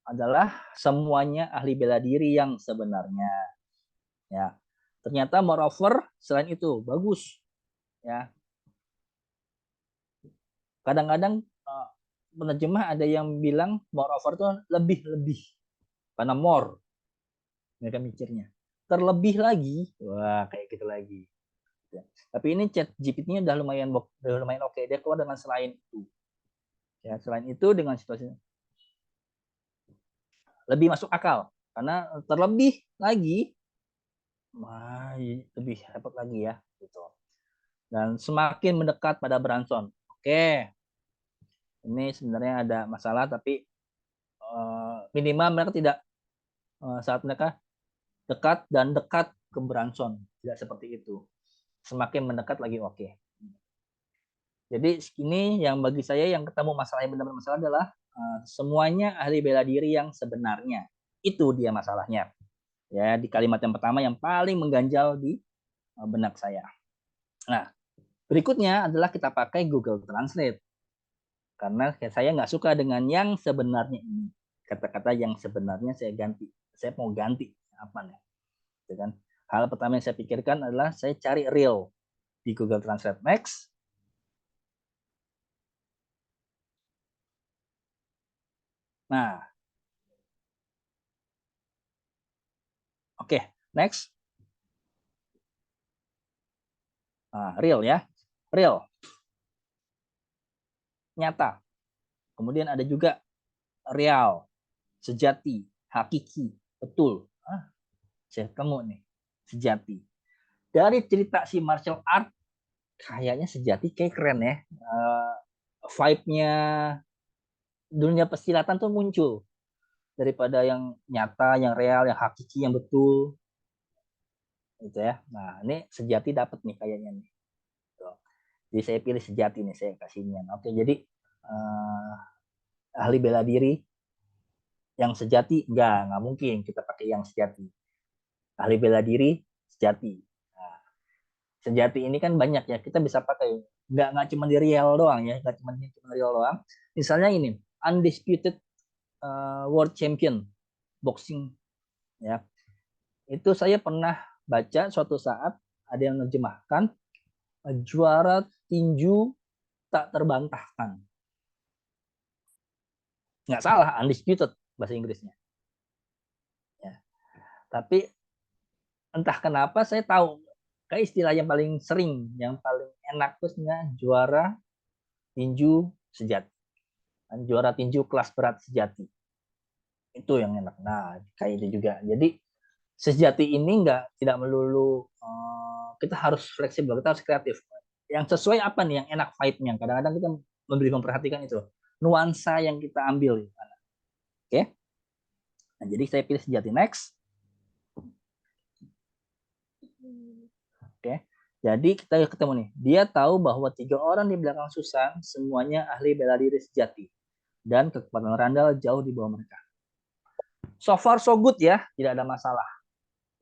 Speaker 1: adalah semuanya ahli bela diri yang sebenarnya. Ya, ternyata moreover selain itu bagus. Ya, kadang-kadang penerjemah ada yang bilang moreover itu lebih-lebih karena more mereka mikirnya. terlebih lagi, wah kayak gitu lagi. Ya. Tapi ini chat GPT-nya udah lumayan oke. Dia keluar dengan selain itu. Ya, selain itu dengan situasi lebih masuk akal karena terlebih lagi, wah lebih repot lagi ya gitu. Dan semakin mendekat pada Branson. Oke, ini sebenarnya ada masalah tapi minimal mereka tidak saat mereka dekat ke Branson, tidak seperti itu. Semakin mendekat lagi oke. Jadi ini yang bagi saya yang ketemu masalah yang benar-benar masalah adalah semuanya ahli bela diri yang sebenarnya. Itu dia masalahnya. Ya, di kalimat yang pertama yang paling mengganjal di benak saya. Nah, berikutnya adalah kita pakai Google Translate. Karena saya nggak suka dengan yang sebenarnya ini. Kata-kata yang sebenarnya saya ganti. Saya mau ganti apa nih? Gitu kan? Hal pertama yang saya pikirkan adalah saya cari real di Google Translate. Next. Nah, oke, next. Nah, real ya, real, nyata. Kemudian ada juga real, sejati, hakiki, betul. Saya ketemu nih, sejati. Dari cerita si martial art, kayaknya sejati kayak keren ya. Vibe-nya dunia persilatan tuh muncul daripada yang nyata, yang real, yang hakiki, yang betul. Gitu ya. Nah, ini sejati dapat nih kayaknya nih. Jadi saya pilih sejati nih, saya kasihnya. Oke, jadi ahli bela diri yang sejati nggak mungkin kita pakai yang sejati. Ahli bela diri sejati. Nah, sejati ini kan banyak ya, kita bisa pakai nggak cuma di real doang ya, nggak cuma di real doang. Misalnya ini undisputed world champion boxing ya, itu saya pernah baca suatu saat ada yang menerjemahkan juara tinju tak terbantahkan. Nggak salah, undisputed bahasa Inggrisnya. Ya. Tapi entah kenapa saya tahu kayak istilah yang paling sering, yang paling enak tuh juara tinju sejati. Dan juara tinju kelas berat sejati. Itu yang enak. Nah, kayak itu juga. Jadi sejati ini tidak melulu kita harus fleksibel, kita harus kreatif. Yang sesuai apa nih yang enak vibe-nya. Kadang-kadang kita memperhatikan itu. Nuansa yang kita ambil. Oke. Nah, jadi saya pilih sejati. Next. Oke. Jadi kita ketemu nih. Dia tahu bahwa 3 orang di belakang Susan semuanya ahli bela diri sejati. Dan kekuatan Randall jauh di bawah mereka. So far so good ya. Tidak ada masalah.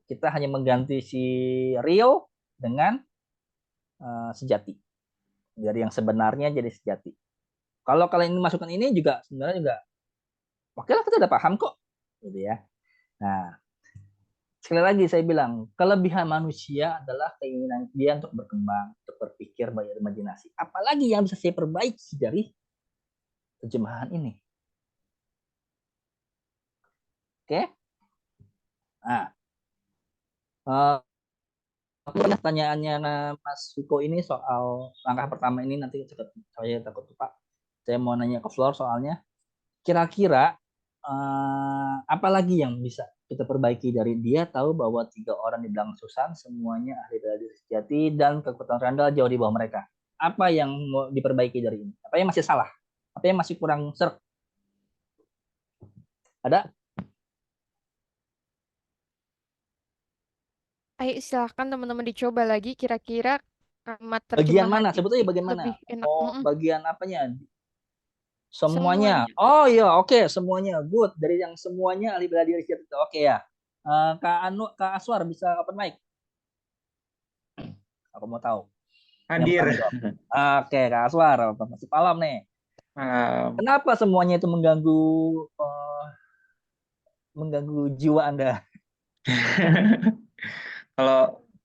Speaker 1: Kita hanya mengganti si Rio dengan sejati. Dari yang sebenarnya jadi sejati. Kalau kalian masukkan ini juga sebenarnya juga oke lah, kita udah paham kok. Gitu ya. Nah, sekali lagi saya bilang, kelebihan manusia adalah keinginan dia untuk berkembang, untuk berpikir, berimajinasi. Apalagi yang bisa saya perbaiki dari terjemahan ini. Oke? Nah, pertanyaannya Mas Viko ini soal langkah pertama ini nanti saya takut lupa. Saya mau nanya ke Flor soalnya. Kira-kira apa lagi yang bisa kita perbaiki dari dia tahu bahwa 3 orang di belakang Susan semuanya ahli bela diri sejati dan kekuatan Randall jauh di bawah mereka. Apa yang mau diperbaiki dari ini? Apa yang masih salah? Apa yang masih kurang serk? Ada?
Speaker 2: Ayo silahkan teman-teman dicoba lagi kira-kira kalimat
Speaker 1: Bagian
Speaker 2: terjemahan
Speaker 1: mana? Sebetulnya bagian mana?
Speaker 2: lebih enak.
Speaker 1: Oh, bagian apanya?
Speaker 2: Semuanya.
Speaker 1: Semuanya. Oh iya, oke, semuanya. Good. Dari yang semuanya ahli bela diri sejati. Oke ya. Kak Aswar bisa open mic? Aku mau tahu.
Speaker 5: Hadir.
Speaker 1: Oke, Kak Aswar, masih malam nih. Kenapa semuanya itu mengganggu jiwa Anda?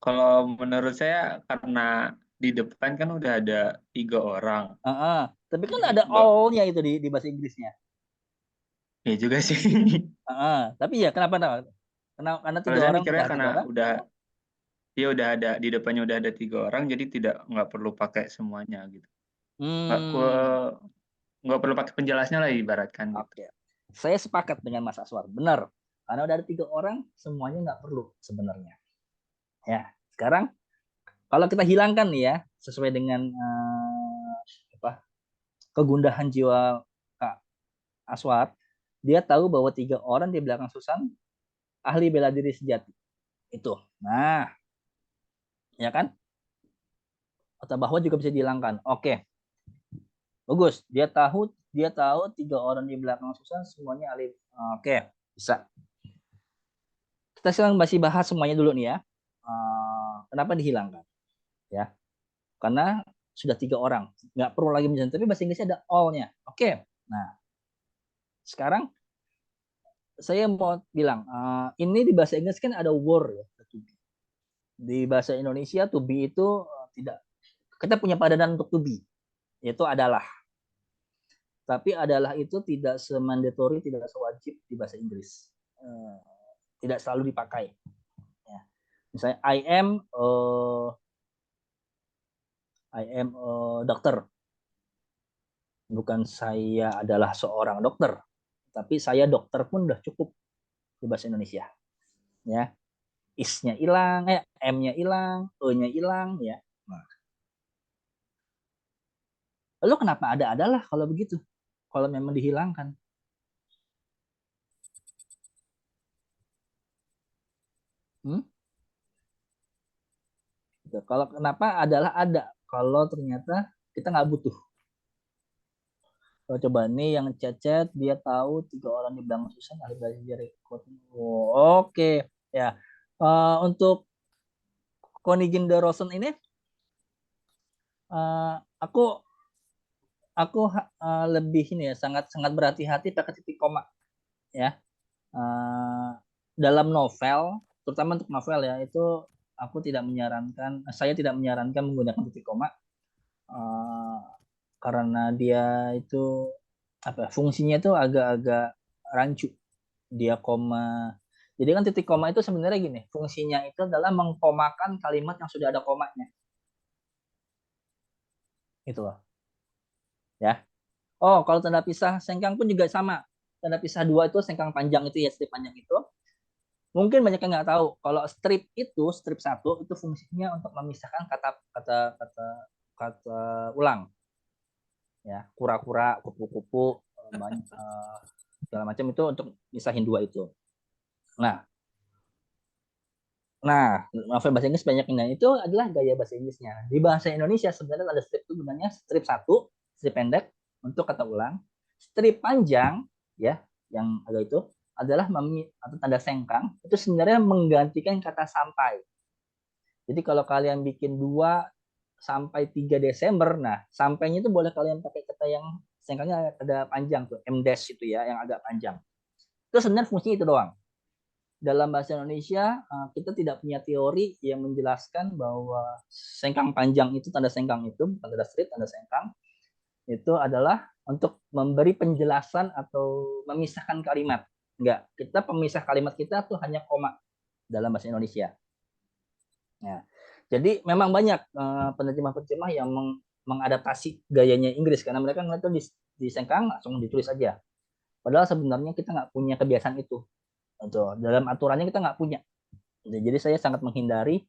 Speaker 5: Kalau menurut saya karena di depan kan udah ada 3 orang.
Speaker 1: Tapi kan ada all-nya itu di bahasa Inggrisnya.
Speaker 5: Ya juga sih.
Speaker 1: Tapi ya kenapa? Karena
Speaker 5: Kalau
Speaker 1: tiga
Speaker 5: saya
Speaker 1: orang
Speaker 5: mikirnya
Speaker 1: tiga
Speaker 5: karena
Speaker 1: orang.
Speaker 5: dia udah ada di depannya udah ada 3 orang, jadi nggak perlu pakai semuanya gitu. Nggak perlu pakai penjelasnya lah ibaratkan gitu.
Speaker 1: Oke, saya sepakat dengan Mas Aswar, benar. Karena udah ada 3 orang, semuanya nggak perlu sebenarnya. Ya, sekarang kalau kita hilangkan nih ya, sesuai dengan kegundahan jiwa Kak Aswar, dia tahu bahwa 3 orang di belakang Susan ahli bela diri sejati. Itu. Nah, ya kan? Atau bahwa juga bisa dihilangkan. Oke. Bagus. Dia tahu 3 orang di belakang Susan semuanya ahli. Oke, bisa. Kita sekarang masih bahas semuanya dulu nih ya. Kenapa dihilangkan? Ya, karena sudah 3 orang, nggak perlu lagi menjelaskan. Tapi bahasa Inggrisnya ada all-nya. Oke. Nah, sekarang saya mau bilang, ini di bahasa Inggris kan ada were ya, to be. Di bahasa Indonesia to be itu tidak. Kita punya padanan untuk to be, yaitu adalah. Tapi adalah itu tidak semandatori, tidak sewajib di bahasa Inggris. Tidak selalu dipakai. Ya. Misalnya I am dokter. Bukan saya adalah seorang dokter, tapi saya dokter pun udah cukup di bahasa Indonesia. Ya, is-nya hilang, M-nya hilang, E-nya hilang, ya. Nah. Lalu kenapa ada adalah kalau begitu? Kalau memang dihilangkan. Kalau kenapa adalah ada? Kalau ternyata kita nggak butuh. Kalau coba nih yang cecet, dia tahu 3 orang di belakang Susan ahli belajar record. Oke, ya. Untuk Koningin de Rosen ini, aku lebih ini ya, sangat berhati-hati pakai titik koma ya. Dalam novel, terutama untuk novel ya, itu saya tidak menyarankan menggunakan titik koma karena dia itu fungsinya itu agak-agak rancu. Dia koma. Jadi kan titik koma itu sebenarnya gini, fungsinya itu adalah mengkomakan kalimat yang sudah ada komanya. Itu loh. Ya. Oh, kalau tanda pisah sengkang pun juga sama. Tanda pisah 2 itu sengkang panjang itu ya, strip panjang itu. Mungkin banyak yang nggak tahu. Kalau strip 1 itu fungsinya untuk memisahkan kata ulang. Ya, kura-kura, kupu-kupu, segala macam itu untuk misahin 2 itu. Nah, novel bahasa Inggris banyak yang itu adalah gaya bahasa Inggrisnya. Di bahasa Indonesia sebenarnya ada strip itu gunanya strip 1, strip pendek untuk kata ulang. Strip panjang ya, yang agak itu adalah atau tanda sengkang, itu sebenarnya menggantikan kata sampai. Jadi kalau kalian bikin 2 sampai 3 Desember, nah sampainya itu boleh kalian pakai kata yang sengkangnya ada panjang tuh, M-dash itu ya, yang agak panjang. Itu sebenarnya fungsinya itu doang. Dalam bahasa Indonesia, kita tidak punya teori yang menjelaskan bahwa sengkang panjang itu, tanda sengkang itu, bukan tanda strip, tanda sengkang, itu adalah untuk memberi penjelasan atau memisahkan kalimat. Enggak, kita pemisah kalimat kita tuh hanya koma dalam bahasa Indonesia. Nah, jadi memang banyak penerjemah-penerjemah yang mengadaptasi gayanya Inggris, karena mereka ngeliat tuh di sengkang langsung ditulis aja. Padahal sebenarnya kita nggak punya kebiasaan itu. Dalam aturannya kita nggak punya. Jadi saya sangat menghindari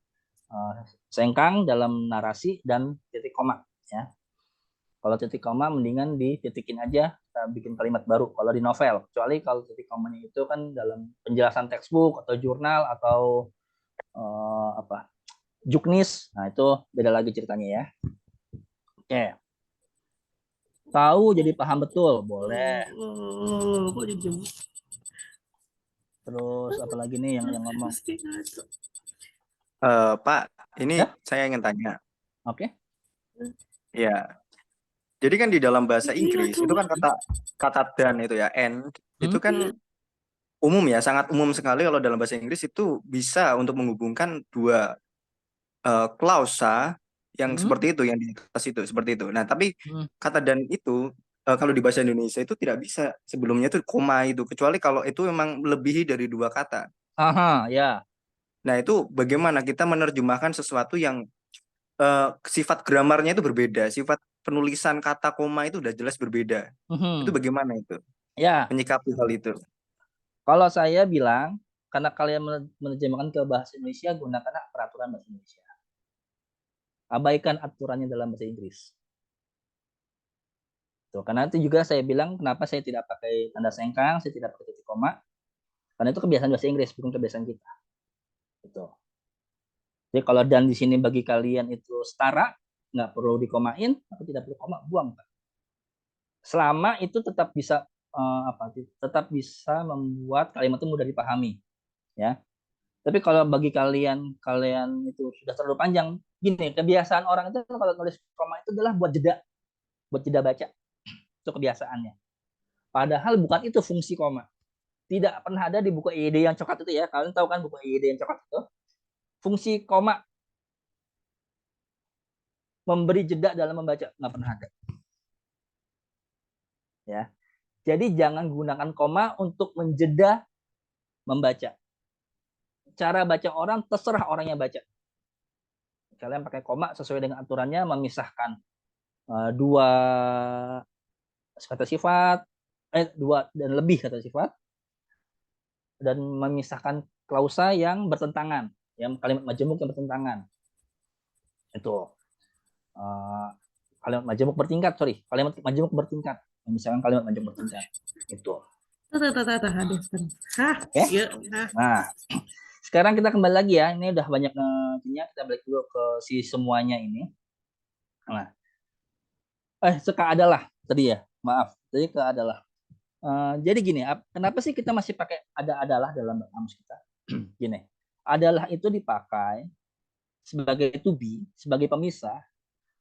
Speaker 1: sengkang dalam narasi dan titik koma. Ya. Kalau titik koma mendingan dititikin aja, kita bikin kalimat baru. Kalau di novel, kecuali kalau titik komanya itu kan dalam penjelasan textbook atau jurnal atau juknis, nah itu beda lagi ceritanya ya. Oke. Tahu jadi paham betul, boleh. Terus apalagi nih yang ngomong?
Speaker 4: Pak, ini
Speaker 1: ya?
Speaker 4: Saya ingin tanya.
Speaker 1: Oke.
Speaker 4: Ya. Jadi kan di dalam bahasa Inggris itu kan kata dan itu ya, and itu kan umum ya, sangat umum sekali kalau dalam bahasa Inggris itu bisa untuk menghubungkan 2 klausa yang seperti itu, yang di atas itu seperti itu. Nah, tapi kata dan itu kalau di bahasa Indonesia itu tidak bisa sebelumnya itu koma itu, kecuali kalau itu memang melebihi dari 2 kata.
Speaker 1: Aha, ya.
Speaker 4: Nah, itu bagaimana kita menerjemahkan sesuatu yang sifat gramarnya itu berbeda, sifat penulisan kata koma itu udah jelas berbeda. Itu
Speaker 1: Mhm.
Speaker 4: bagaimana itu
Speaker 1: Ya,
Speaker 4: menyikapi hal itu?
Speaker 1: kalau saya bilang, karena kalian menerjemahkan ke bahasa Indonesia, gunakanlah peraturan bahasa Indonesia. Abaikan aturannya dalam bahasa Inggris. Tuh, karena itu juga saya bilang kenapa saya tidak pakai tanda sengkang, saya tidak pakai titik koma, karena itu kebiasaan bahasa Inggris, bukan kebiasaan kita. Gitu. Jadi kalau dan di sini bagi kalian itu setara, nggak perlu dikomain, atau tidak perlu koma, buang. Selama itu tetap bisa tetap bisa membuat kalimat itu mudah dipahami, ya. Tapi kalau bagi kalian itu sudah terlalu panjang, gini, kebiasaan orang itu kalau nulis koma itu adalah buat jeda baca. Itu kebiasaannya. Padahal bukan itu fungsi koma. Tidak pernah ada di buku EYD yang coklat itu ya. Kalian tahu kan buku EYD yang coklat itu? Fungsi koma memberi jeda dalam membaca, nggak pernah ada. Ya. Jadi jangan gunakan koma untuk menjeda membaca. Cara baca orang terserah orangnya baca. Kalian pakai koma sesuai dengan aturannya, memisahkan dua kata sifat, dua dan lebih kata sifat, dan memisahkan klausa yang bertentangan, yang kalimat majemuk yang bertentangan. Itu kalimat majemuk bertingkat, kalimat majemuk bertingkat. Misalkan kalimat majemuk bertingkat. Itu. Oke. Nah, sekarang kita kembali lagi ya. Ini udah banyak kita balik dulu ke si semuanya ini. Nah, seka adalah tadi ya. Maaf, tadi ke adalah. Jadi gini, kenapa sih kita masih pakai adalah dalam kamus kita? Gini, adalah itu dipakai sebagai to be, sebagai pemisah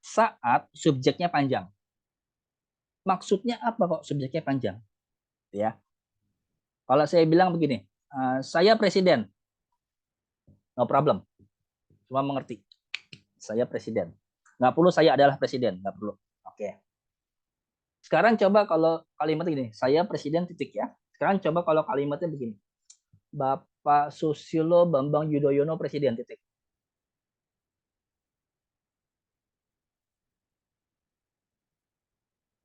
Speaker 1: saat subjeknya panjang. Maksudnya apa kok subjeknya panjang? Ya. Kalau saya bilang begini, saya presiden, no problem, cuma mengerti. Saya presiden. Nggak perlu saya adalah presiden, nggak perlu. Oke. Sekarang coba kalau kalimat ini, saya presiden titik ya. Sekarang coba kalau kalimatnya begini, Bapak Susilo Bambang Yudhoyono presiden titik.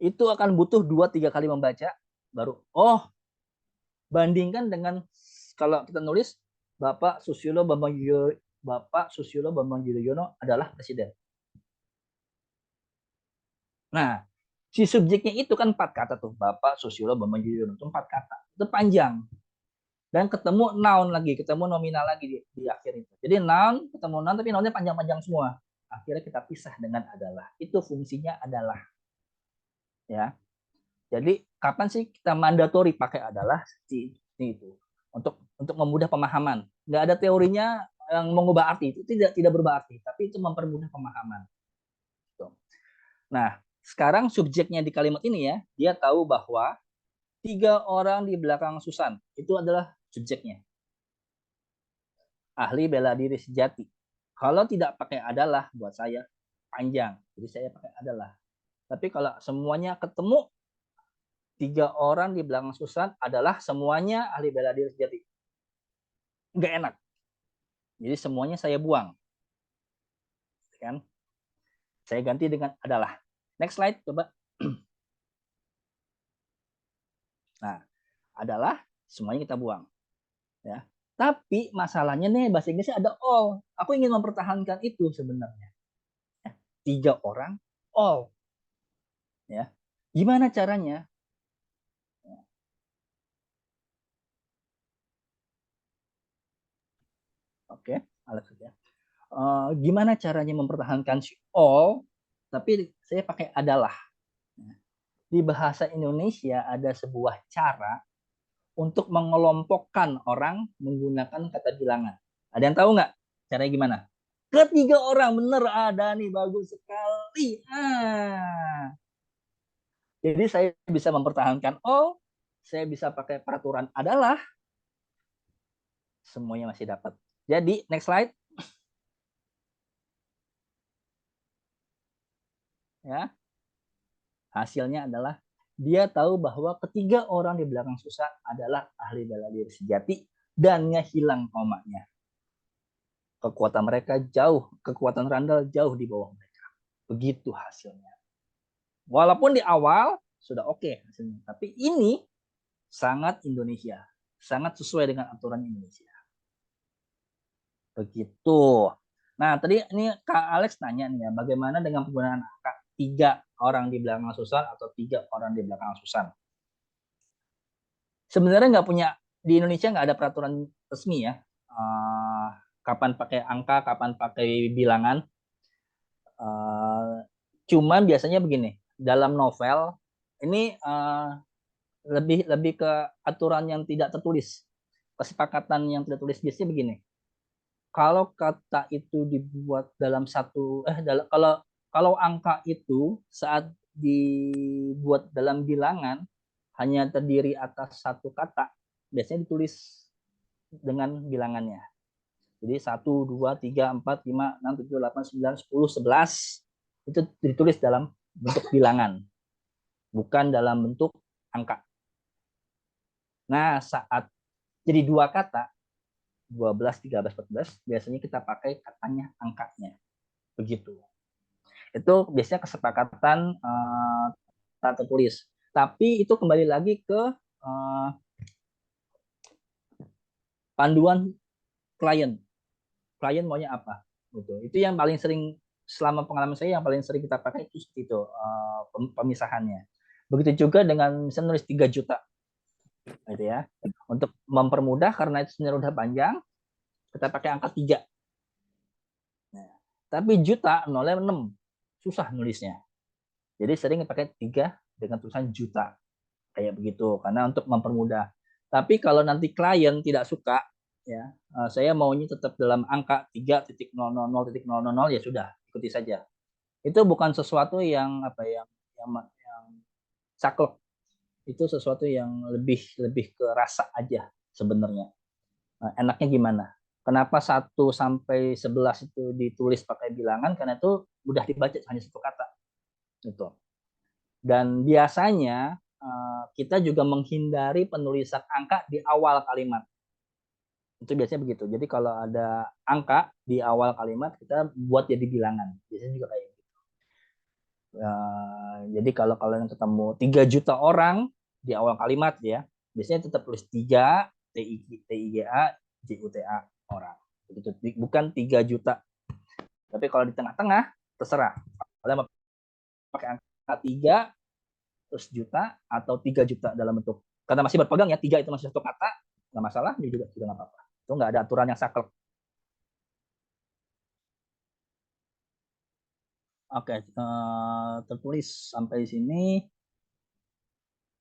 Speaker 1: Itu akan butuh 2-3 kali membaca baru bandingkan dengan kalau kita nulis Bapak Susilo Bambang Yudhoyono adalah presiden. Nah, si subjeknya itu kan 4 kata tuh, Bapak Susilo Bambang Yudhoyono itu 4 kata. Itu panjang. Dan ketemu noun lagi, ketemu nominal lagi di akhir itu. Jadi noun ketemu noun tapi nounnya panjang-panjang semua. Akhirnya kita pisah dengan adalah. Itu fungsinya adalah. Ya. Jadi kapan sih kita mandatori pakai adalah itu untuk memudah pemahaman. Nggak ada teorinya yang mengubah arti, itu tidak berubah arti, tapi itu mempermudah pemahaman. Nah, sekarang subjeknya di kalimat ini ya, dia tahu bahwa 3 orang di belakang Susan itu adalah subjeknya. Ahli bela diri sejati. Kalau tidak pakai adalah buat saya panjang, jadi saya pakai adalah. Tapi kalau semuanya ketemu 3 orang di belakang Susan adalah semuanya ahli bela diri sejati. Nggak enak. Jadi semuanya saya buang. Kan? Saya ganti dengan adalah. Next slide coba. Nah, adalah semuanya kita buang. Ya. Tapi masalahnya nih bahasa Inggrisnya ada all. Aku ingin mempertahankan itu sebenarnya. 3 orang all. Ya. Gimana caranya? Oke, Alex ya. Gimana caranya mempertahankan si all tapi saya pakai adalah. Di bahasa Indonesia ada sebuah cara untuk mengelompokkan orang menggunakan kata bilangan. Ada yang tahu nggak caranya gimana? Ketiga orang, bener ada nih, bagus sekali. Jadi saya bisa mempertahankan saya bisa pakai peraturan adalah, semuanya masih dapat. Jadi next slide. Ya. Hasilnya adalah dia tahu bahwa ketiga orang di belakang Susan adalah ahli bela diri sejati dannya hilang komanya. Kekuatan mereka jauh, kekuatan Randall jauh di bawah mereka. Begitu hasilnya. Walaupun di awal sudah oke hasilnya, tapi ini sangat Indonesia, sangat sesuai dengan aturan Indonesia. Begitu. Nah, tadi ini Kak Alex nanya nih ya, bagaimana dengan penggunaan angka 3 orang di belakang Susan atau 3 orang di belakang Susan? Sebenarnya nggak punya, di Indonesia nggak ada peraturan resmi ya. Kapan pakai angka, kapan pakai bilangan. Cuman biasanya begini, dalam novel ini lebih ke aturan yang tidak tertulis, kesepakatan yang tidak tertulis. Biasanya begini, kalau kata itu dibuat dalam satu kalau angka itu saat dibuat dalam bilangan hanya terdiri atas satu kata, biasanya ditulis dengan bilangannya. Jadi 1, 2, 3, 4, 5, 6, 7, 8, 9, 10, 11 itu ditulis dalam bentuk bilangan, bukan dalam bentuk angka. Nah, saat jadi 2 kata, 12, 13, 14, biasanya kita pakai katanya angkanya. Begitu. Itu biasanya kesepakatan tak tertulis. Tapi itu kembali lagi ke panduan klien. Klien maunya apa? Gitu. Itu yang paling sering, selama pengalaman saya yang paling sering kita pakai itu pemisahannya. Begitu juga dengan misalnya nulis 3 juta. Gitu ya. Untuk mempermudah karena itu sebenarnya udah panjang, kita pakai angka 3. Nah, tapi juta nolnya 6. Susah nulisnya. Jadi sering pakai 3 dengan tulisan juta. Kayak begitu karena untuk mempermudah. Tapi kalau nanti klien tidak suka ya, saya maunya tetap dalam angka 3.000.000 ya sudah, ikuti saja. Itu bukan sesuatu yang yang saklek. Itu sesuatu yang lebih ke rasa aja sebenarnya. Enaknya gimana? Kenapa 1 sampai 11 itu ditulis pakai bilangan? Karena itu mudah dibaca hanya satu kata. Gitu. Dan biasanya kita juga menghindari penulisan angka di awal kalimat. Itu biasanya begitu. Jadi kalau ada angka di awal kalimat, kita buat jadi bilangan. Biasanya juga kayak gitu. Jadi kalau kalian ketemu 3 juta orang di awal kalimat ya, biasanya tetap tulis 3 TIGA JUTA orang. Begitu. Bukan 3 juta. Tapi kalau di tengah-tengah terserah. Kalian mau pakai angka 3 terus juta atau 3 juta dalam bentuk, karena masih berpegang ya 3 itu masih satu kata, nggak masalah, ini juga nggak apa-apa. Itu nggak ada aturan yang saklek. Oke, tertulis sampai sini.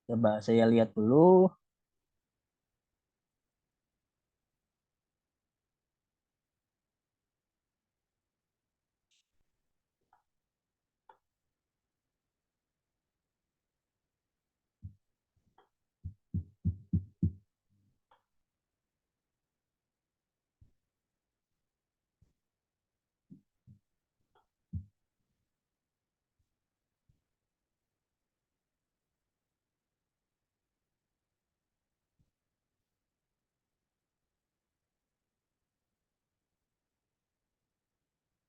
Speaker 1: Coba saya lihat dulu.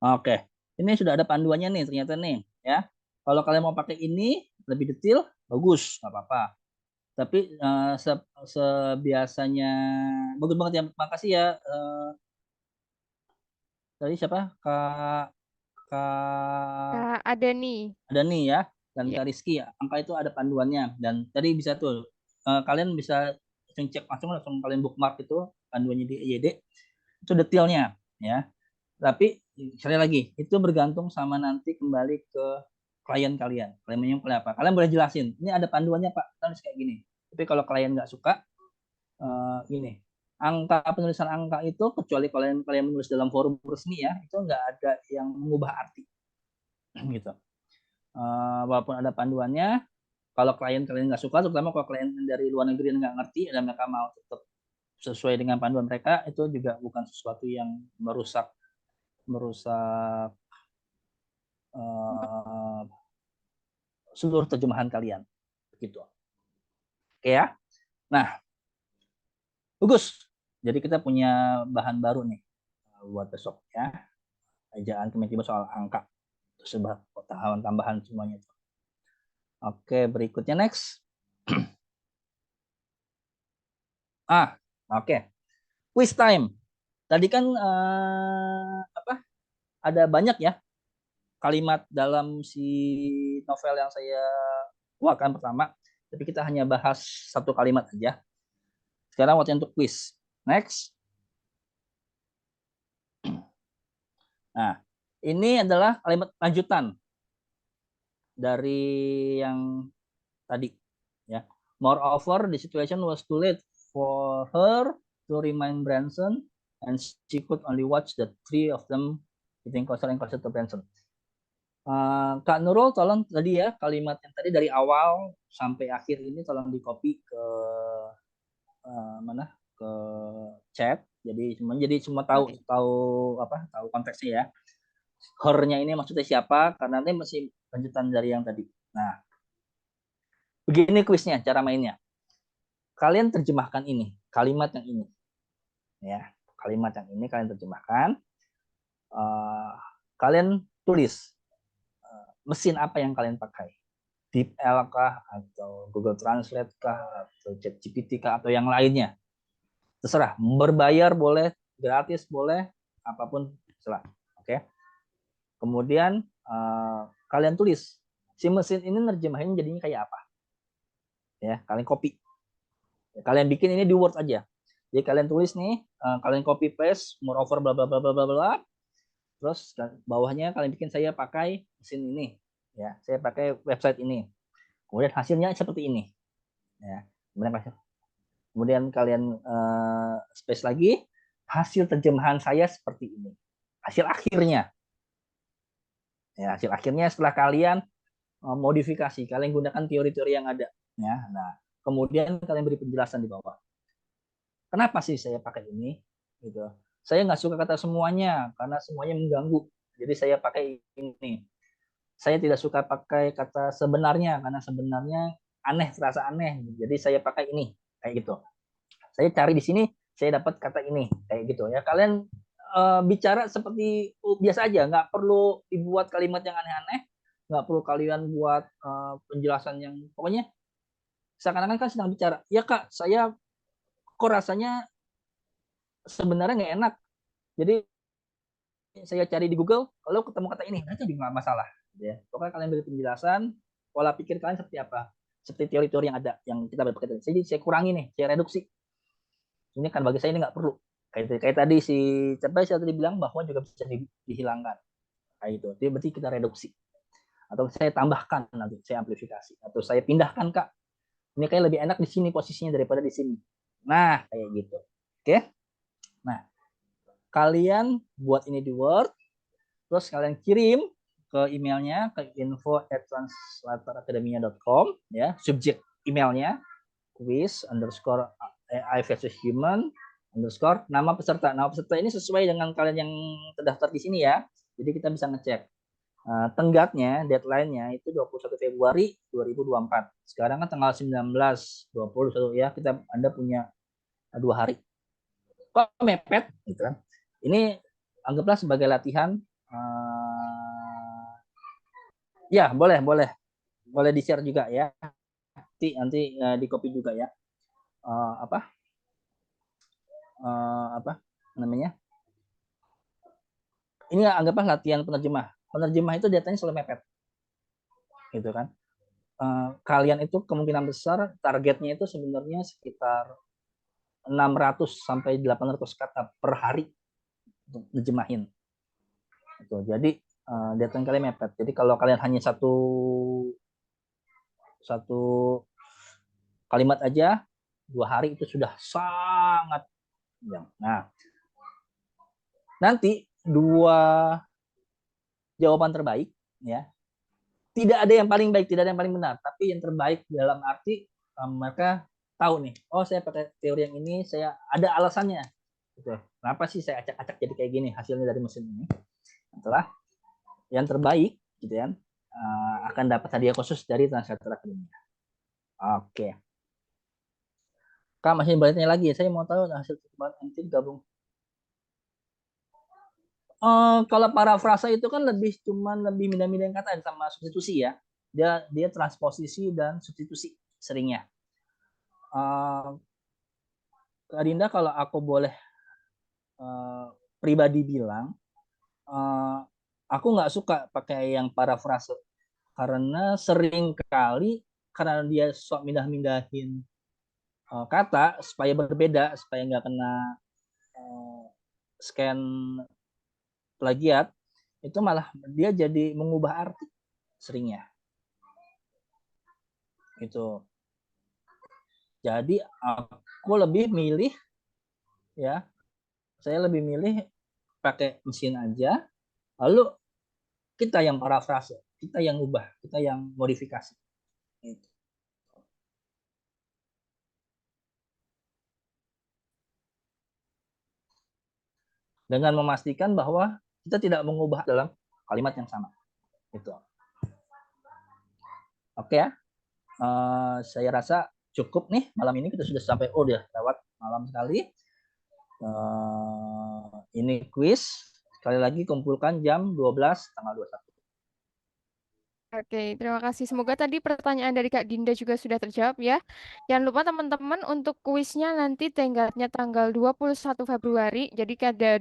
Speaker 1: Oke, ini sudah ada panduannya nih ternyata nih ya. Kalau kalian mau pakai ini lebih detail, bagus, nggak apa-apa. Tapi sebiasanya bagus banget ya, makasih ya. Tadi siapa?
Speaker 2: Ada nih.
Speaker 1: Ada nih ya, dan
Speaker 2: Ya.
Speaker 1: Kak Rizky ya. Angka itu ada panduannya, dan tadi bisa tuh kalian bisa cek langsung kalian bookmark itu panduannya di EYD, itu detailnya ya. Tapi sekali lagi itu bergantung sama nanti kembali ke klien kalian. Kalian menyukai apa? Kalian boleh jelasin. Ini ada panduannya Pak, tulis kayak gini. Tapi kalau klien nggak suka, gini. Angka penulisan angka itu kecuali kalian menulis dalam forum resmi ya, itu nggak ada yang mengubah arti gitu. Walaupun ada panduannya, kalau kalian nggak suka, terutama kalau klien dari luar negeri yang nggak ngerti dan mereka mau tetap sesuai dengan panduan mereka, itu juga bukan sesuatu yang merusak seluruh terjemahan kalian, gitu. Oke ya. Nah, bagus. Jadi kita punya bahan baru nih buat besok ya. Ejaan tiba-tiba soal angka. Terus tambahan semuanya. Oke, berikutnya next. Oke. Quiz time. Tadi kan ada banyak ya kalimat dalam si novel yang saya bawakan pertama, tapi kita hanya bahas satu kalimat aja. Sekarang waktu untuk quiz. Next. Nah, ini adalah kalimat lanjutan dari yang tadi ya. Moreover, the situation was too late for her to remind Branson, and she could only watch the three of them getting closer and closer to Branson. Kak Nurul, tolong tadi ya kalimat yang tadi dari awal sampai akhir ini tolong di-copy ke mana? Ke chat. Jadi semua tahu tahu konteksnya ya. Her-nya ini maksudnya siapa? Karena nanti masih lanjutan dari yang tadi. Nah, begini kuisnya, cara mainnya. Kalian terjemahkan ini, kalimat yang ini. Ya, kalimat yang ini kalian terjemahkan. Kalian tulis mesin apa yang kalian pakai. DeepL kah, atau Google Translate kah, atau ChatGPT kah, atau yang lainnya. Terserah, berbayar boleh, gratis boleh, apapun terserah. Oke. Kemudian kalian tulis, si mesin ini nerjemahin jadinya kayak apa. Ya, kalian copy. Kalian bikin ini di Word aja. Jadi kalian tulis nih, kalian copy paste, moreover bla bla bla bla bla bla. Terus bawahnya kalian bikin saya pakai mesin ini. Ya, saya pakai website ini. Kemudian hasilnya seperti ini. Ya, kemudian kalian space lagi, hasil terjemahan saya seperti ini. Hasil akhirnya. Ya, hasil akhirnya setelah kalian modifikasi, kalian gunakan teori-teori yang ada. Ya, nah, kemudian kalian beri penjelasan di bawah. Kenapa sih saya pakai ini? Gitu. Saya nggak suka kata semuanya karena semuanya mengganggu. Jadi saya pakai ini. Saya tidak suka pakai kata sebenarnya karena sebenarnya aneh, terasa aneh. Jadi saya pakai ini, kayak gitu. Saya cari di sini, saya dapat kata ini, kayak gitu ya. Kalian bicara seperti biasa aja, nggak perlu dibuat kalimat yang aneh-aneh, nggak perlu kalian buat penjelasan yang pokoknya seakan-akan kan sedang bicara. Ya Kak, saya kok rasanya sebenarnya nggak enak. Jadi saya cari di Google, kalau ketemu kata ini, nanti juga nggak masalah. Ya. Pokoknya kalian beri penjelasan, pola pikir kalian seperti apa. Seperti teori-teori yang ada, yang kita berpikir. Jadi saya kurangi nih, saya reduksi. Ini kan bagi saya ini nggak perlu. Kayak tadi si Cepai saya tadi bilang bahwa juga bisa dihilangkan. Kayak itu. Jadi berarti kita reduksi. Atau saya tambahkan nanti, saya amplifikasi. Atau saya pindahkan, Kak. Ini kayak lebih enak di sini posisinya daripada di sini. Nah, kayak gitu. Oke? Nah, kalian buat ini di Word, terus kalian kirim ke emailnya ke info@translatoracademia.com ya, subjek emailnya quiz _ AI versus human _ nama peserta. Nama peserta ini sesuai dengan kalian yang terdaftar di sini ya. Jadi kita bisa ngecek. Tenggatnya, deadline-nya itu 21 Februari 2024. Sekarang kan tanggal 19, 21 ya. Anda punya 2 hari. Kok mepet gitu kan. Ini anggaplah sebagai latihan. Ya, boleh di-share juga ya. Nanti di copy juga ya. Apa namanya? Ini anggaplah latihan penerjemah. Penerjemah itu datanya selalu mepet. Gitu kan. Kalian itu kemungkinan besar targetnya itu sebenarnya sekitar 600 sampai 800 kata per hari untuk nerjemahin. Gitu. Jadi deadline kalian mepet. Jadi kalau kalian hanya satu kalimat aja 2 hari itu sudah sangat panjang. Nah, nanti 2 jawaban terbaik ya. Tidak ada yang paling baik, tidak ada yang paling benar, tapi yang terbaik dalam arti mereka tahu nih, oh saya pakai teori yang ini, saya ada alasannya. Gitu. Kenapa sih saya acak-acak jadi kayak gini hasilnya dari mesin ini? Setelah yang terbaik, gitu kan, akan dapat hadiah khusus dari Translator Academia. Oke. Kak masih bertanya lagi, saya mau tahu hasil percobaan nanti gabung. Kalau parafrasa itu kan lebih mindah-mindahin kata sama substitusi ya. Dia transposisi dan substitusi seringnya. Kak Dinda, kalau aku boleh pribadi bilang, aku nggak suka pakai yang parafrase karena sering kali karena dia sok mindah-mindahin kata supaya berbeda, supaya nggak kena scan plagiat, itu malah dia jadi mengubah arti seringnya gitu. Jadi aku lebih milih ya, saya lebih milih pakai mesin aja, lalu kita yang parafrase, kita yang ubah, kita yang modifikasi gitu. Dengan memastikan bahwa kita tidak mengubah dalam kalimat yang sama gitu. Oke ya, saya rasa cukup nih malam ini, kita sudah sampai, udah lewat malam sekali. Ini quiz, sekali lagi kumpulkan jam 12 tanggal 21.
Speaker 2: Oke, terima kasih. Semoga tadi pertanyaan dari Kak Dinda juga sudah terjawab ya. Jangan lupa teman-teman untuk kuisnya nanti tenggatnya tanggal 21 Februari. Jadi ada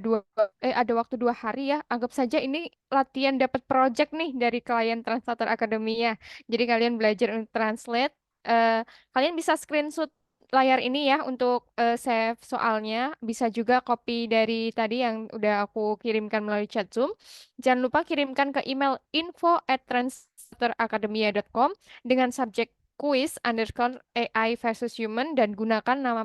Speaker 2: waktu 2 hari ya. Anggap saja ini latihan dapat project nih dari klien Translator Academy ya. Jadi kalian belajar untuk translate. Kalian bisa screenshot layar ini ya untuk save soalnya. Bisa juga copy dari tadi yang udah aku kirimkan melalui chat Zoom. Jangan lupa kirimkan ke email info@translatoracademia.com dengan subjek quiz underscore AI versus human dan gunakan nama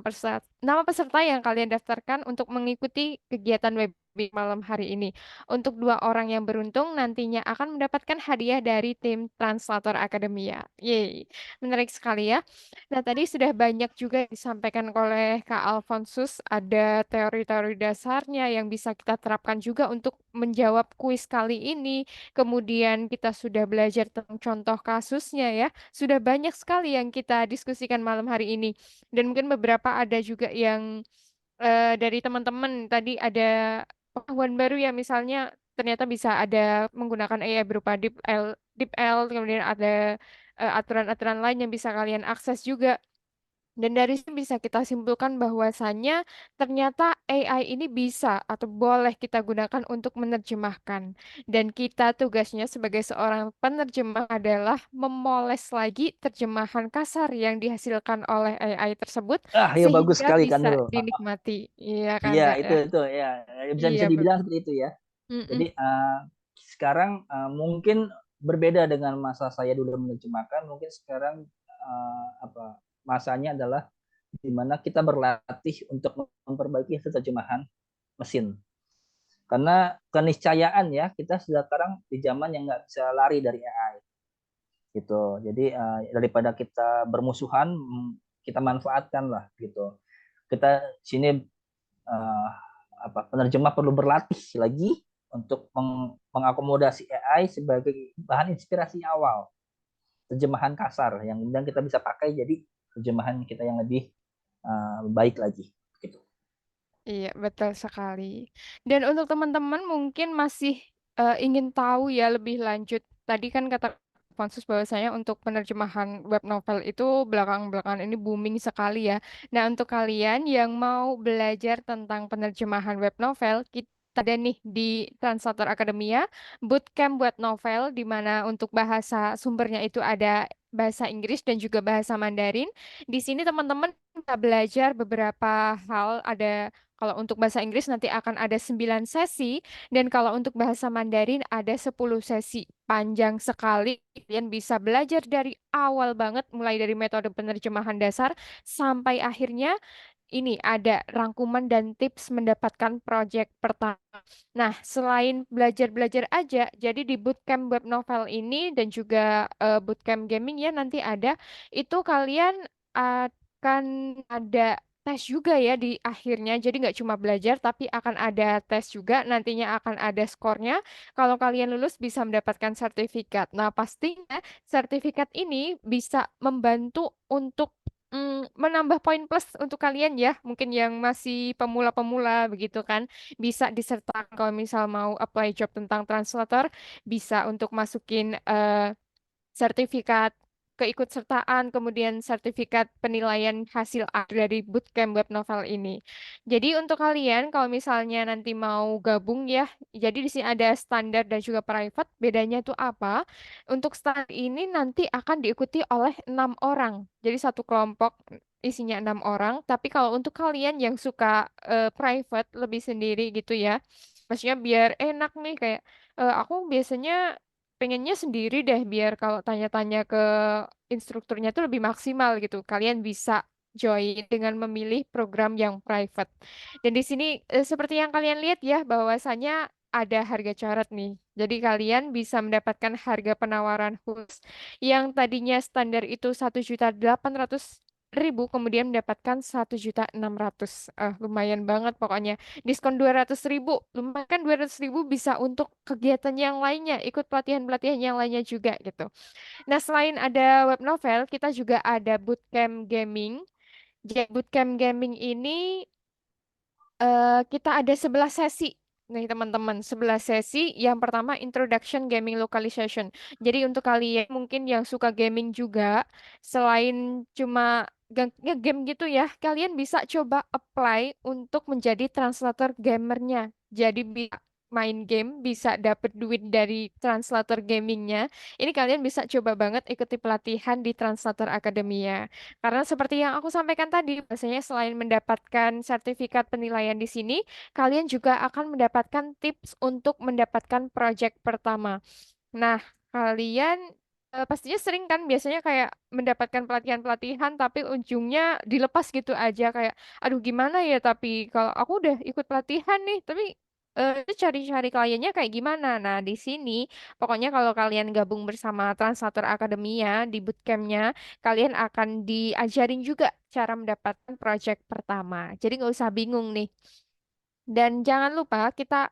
Speaker 2: peserta yang kalian daftarkan untuk mengikuti kegiatan webinar malam hari ini. Untuk 2 orang yang beruntung nantinya akan mendapatkan hadiah dari tim Translator Academia. Yeay, menarik sekali ya. Nah, tadi sudah banyak juga yang disampaikan oleh Kak Alfonsus, ada teori-teori dasarnya yang bisa kita terapkan juga untuk menjawab kuis kali ini. Kemudian kita sudah belajar tentang contoh kasusnya ya. Sudah banyak sekali yang kita diskusikan malam hari ini. Dan mungkin beberapa ada juga yang dari teman-teman tadi ada pengetahuan baru ya, misalnya ternyata bisa ada menggunakan AI berupa DeepL, kemudian ada aturan-aturan lain yang bisa kalian akses juga. Dan dari sini bisa kita simpulkan bahwasannya ternyata AI ini bisa atau boleh kita gunakan untuk menerjemahkan. Dan kita tugasnya sebagai seorang penerjemah adalah memoles lagi terjemahan kasar yang dihasilkan oleh AI tersebut
Speaker 1: Ya bagus
Speaker 2: sehingga
Speaker 1: sekali kan
Speaker 2: bisa
Speaker 1: Nurul.
Speaker 2: dinikmati. Iya kan,
Speaker 1: Iya
Speaker 2: Kak ya?
Speaker 1: itu ya, bisa
Speaker 2: Iya,
Speaker 1: dibilang seperti itu ya.
Speaker 2: Mm-mm.
Speaker 1: Jadi sekarang mungkin berbeda dengan masa saya dulu menerjemahkan. Mungkin sekarang masanya adalah di mana kita berlatih untuk memperbaiki hasil terjemahan mesin. Karena keniscayaan ya, kita sekarang di zaman yang nggak bisa lari dari AI gitu. Jadi daripada kita bermusuhan, kita manfaatkan lah gitu. Kita sini penerjemah perlu berlatih lagi untuk mengakomodasi AI sebagai bahan inspirasi awal terjemahan kasar yang kemudian kita bisa pakai jadi terjemahan kita yang lebih baik lagi gitu.
Speaker 2: Iya, betul sekali. Dan untuk teman-teman mungkin masih ingin tahu ya lebih lanjut. Tadi kan kata Konsus bahwasanya untuk penerjemahan web novel itu belakangan-belakangan ini booming sekali ya. Nah, untuk kalian yang mau belajar tentang penerjemahan web novel, kita ada nih di Translator Academia, bootcamp web novel di mana untuk bahasa sumbernya itu ada bahasa Inggris dan juga bahasa Mandarin. Di sini teman-teman bisa belajar beberapa hal, ada kalau untuk bahasa Inggris nanti akan ada 9 sesi, dan kalau untuk bahasa Mandarin ada 10 sesi. Panjang sekali, kalian bisa belajar dari awal banget, mulai dari metode penerjemahan dasar, sampai akhirnya ini ada rangkuman dan tips mendapatkan proyek pertama. Nah, selain belajar-belajar aja, jadi di bootcamp web novel ini dan juga bootcamp gaming ya nanti ada, itu kalian akan ada tes juga ya di akhirnya. Jadi nggak cuma belajar, tapi akan ada tes juga. Nantinya akan ada skornya. Kalau kalian lulus bisa mendapatkan sertifikat. Nah, pastinya sertifikat ini bisa membantu untuk menambah poin plus untuk kalian ya, mungkin yang masih pemula-pemula begitu kan, bisa disertakan kalau misal mau apply job tentang translator, bisa untuk masukin sertifikat keikutsertaan, kemudian sertifikat penilaian hasil akhir dari bootcamp web novel ini. Jadi untuk kalian kalau misalnya nanti mau gabung ya, jadi di sini ada standar dan juga private. Bedanya itu apa? Untuk standar ini nanti akan diikuti oleh 6 orang. Jadi satu kelompok isinya 6 orang. Tapi kalau untuk kalian yang suka private lebih sendiri gitu ya, maksudnya biar enak nih kayak aku biasanya pengennya sendiri deh biar kalau tanya-tanya ke instrukturnya tuh lebih maksimal gitu. Kalian bisa join dengan memilih program yang private. Dan di sini seperti yang kalian lihat ya bahwasanya ada harga coret nih. Jadi kalian bisa mendapatkan harga penawaran khusus yang tadinya standar itu 1.800.000 kemudian mendapatkan 1.600.000. Lumayan banget pokoknya diskon 200.000. Lumayan kan 200.000 bisa untuk kegiatan yang lainnya, ikut pelatihan-pelatihan yang lainnya juga gitu. Nah, selain ada web novel, kita juga ada bootcamp gaming. Jadi bootcamp gaming ini kita ada 11 sesi. Nih teman-teman, 11 sesi. Yang pertama Introduction Gaming Localization. Jadi untuk kalian mungkin yang suka gaming juga, selain cuma game gitu ya, kalian bisa coba apply untuk menjadi translator gamernya. Jadi bisa main game, bisa dapet duit dari translator gamingnya. Ini kalian bisa coba banget ikuti pelatihan di Translator Academia. Karena seperti yang aku sampaikan tadi, biasanya selain mendapatkan sertifikat penilaian di sini, kalian juga akan mendapatkan tips untuk mendapatkan project pertama. Nah, kalian pastinya sering kan biasanya kayak mendapatkan pelatihan-pelatihan tapi ujungnya dilepas gitu aja kayak aduh gimana ya tapi kalau aku udah ikut pelatihan nih tapi itu cari-cari kliennya kayak gimana. Nah, di sini pokoknya kalau kalian gabung bersama Translator Academia di bootcampnya, kalian akan diajarin juga cara mendapatkan project pertama. Jadi nggak usah bingung nih. Dan jangan lupa kita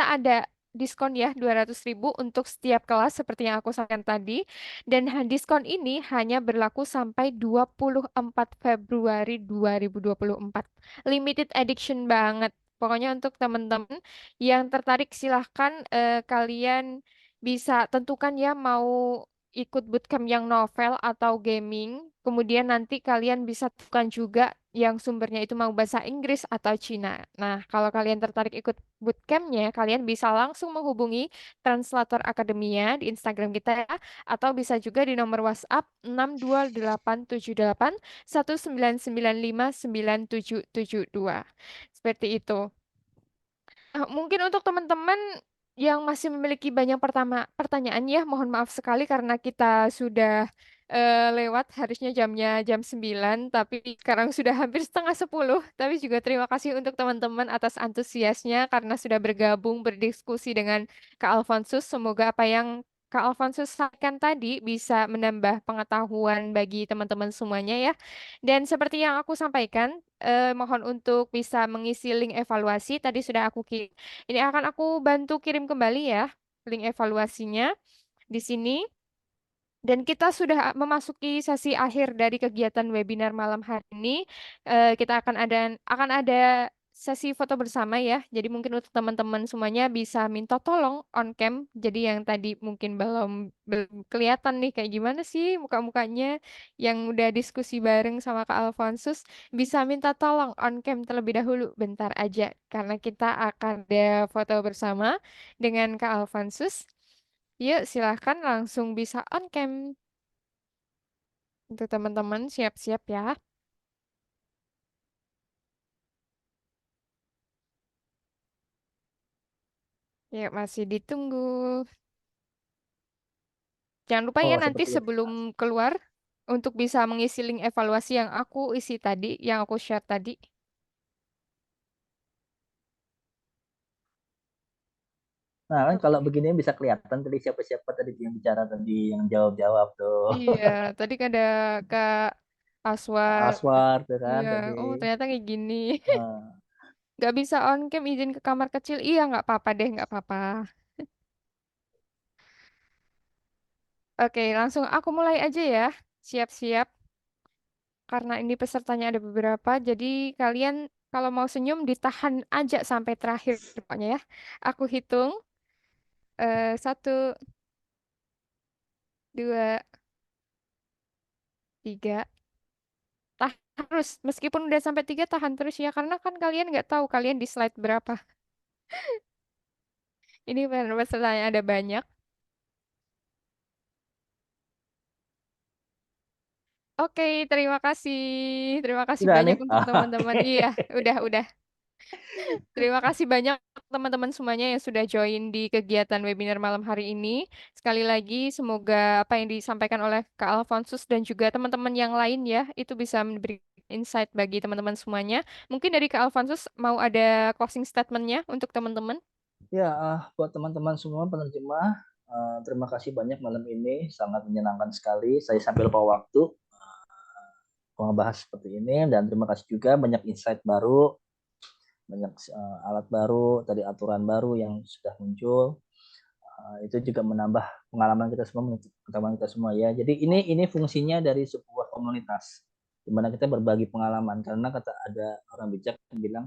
Speaker 2: ada diskon ya 200.000 untuk setiap kelas seperti yang aku sampaikan tadi. Dan diskon ini hanya berlaku sampai 24 Februari 2024. Limited edition banget. Pokoknya untuk teman-teman yang tertarik silahkan kalian bisa tentukan ya mau ikut bootcamp yang novel atau gaming. Kemudian nanti kalian bisa tentukan juga yang sumbernya itu mau bahasa Inggris atau Cina. Nah, kalau kalian tertarik ikut bootcampnya, kalian bisa langsung menghubungi Translator Academia di Instagram kita ya, atau bisa juga di nomor WhatsApp 6287819959772. Seperti itu. Mungkin untuk teman-teman yang masih memiliki banyak pertanyaan ya, mohon maaf sekali karena kita sudah lewat harusnya jam 9, tapi sekarang sudah hampir setengah 10. Tapi juga terima kasih untuk teman-teman atas antusiasnya karena sudah bergabung berdiskusi dengan Kak Alfonsus. Semoga apa yang Kak Alfonsus sampaikan tadi bisa menambah pengetahuan bagi teman-teman semuanya ya. Dan seperti yang aku sampaikan, mohon untuk bisa mengisi link evaluasi. Tadi sudah aku kirim. Ini akan aku bantu kirim kembali ya link evaluasinya di sini. Dan kita sudah memasuki sesi akhir dari kegiatan webinar malam hari ini. Kita akan ada sesi foto bersama ya. Jadi mungkin untuk teman-teman semuanya bisa minta tolong on cam. Jadi yang tadi mungkin belum kelihatan nih kayak gimana sih muka-mukanya yang udah diskusi bareng sama Kak Alfonsus, bisa minta tolong on cam terlebih dahulu bentar aja karena kita akan ada foto bersama dengan Kak Alfonsus. Yuk, silahkan langsung bisa on cam. Untuk teman-teman siap-siap ya. Ya, masih ditunggu. Jangan lupa ya
Speaker 1: Oh,
Speaker 2: nanti
Speaker 1: seperti itu.
Speaker 2: sebelum keluar untuk bisa mengisi link evaluasi yang aku isi tadi, yang aku share tadi.
Speaker 1: Nah, kan kalau
Speaker 2: Oke.
Speaker 1: begini bisa kelihatan tadi siapa-siapa tadi yang bicara tadi, yang jawab-jawab tuh.
Speaker 2: Iya, tadi kan ada Kak Aswar.
Speaker 1: Aswar tuh kan
Speaker 2: Iya,
Speaker 1: tadi.
Speaker 2: oh ternyata kayak gini.
Speaker 1: Eh,
Speaker 2: Gak bisa on cam, izin ke kamar kecil. Iya, nggak apa-apa deh, nggak apa-apa. Oke, langsung aku mulai aja ya. Siap-siap. karena ini pesertanya ada beberapa, jadi kalian kalau mau senyum ditahan aja sampai terakhir pokoknya ya. Aku hitung, 1, 2, 3. Tahan terus, meskipun udah sampai 3 tahan terus ya, karena kan kalian nggak tahu kalian di slide berapa. Ini pesertanya ada banyak. Oke, terima kasih. Terima kasih
Speaker 1: Sudah
Speaker 2: banyak
Speaker 1: nih.
Speaker 2: untuk teman-teman.
Speaker 1: Oke.
Speaker 2: Iya, udah. Terima kasih banyak teman-teman semuanya yang sudah join di kegiatan webinar malam hari ini. Sekali lagi, semoga apa yang disampaikan oleh Kak Alfonsus dan juga teman-teman yang lain ya, itu bisa memberi insight bagi teman-teman semuanya. Mungkin dari Kak Alfonsus mau ada closing statement-nya untuk teman-teman?
Speaker 1: Ya, buat teman-teman semua penerjemah, terima kasih banyak malam ini, sangat menyenangkan sekali. Saya sampai lupa waktu membahas seperti ini, dan terima kasih juga banyak insight baru, banyak alat baru, tadi aturan baru yang sudah muncul. Itu juga menambah pengalaman kita semua, pengetahuan kita semua ya. Jadi ini fungsinya dari sebuah komunitas, di mana kita berbagi pengalaman. Karena kata ada orang bijak yang bilang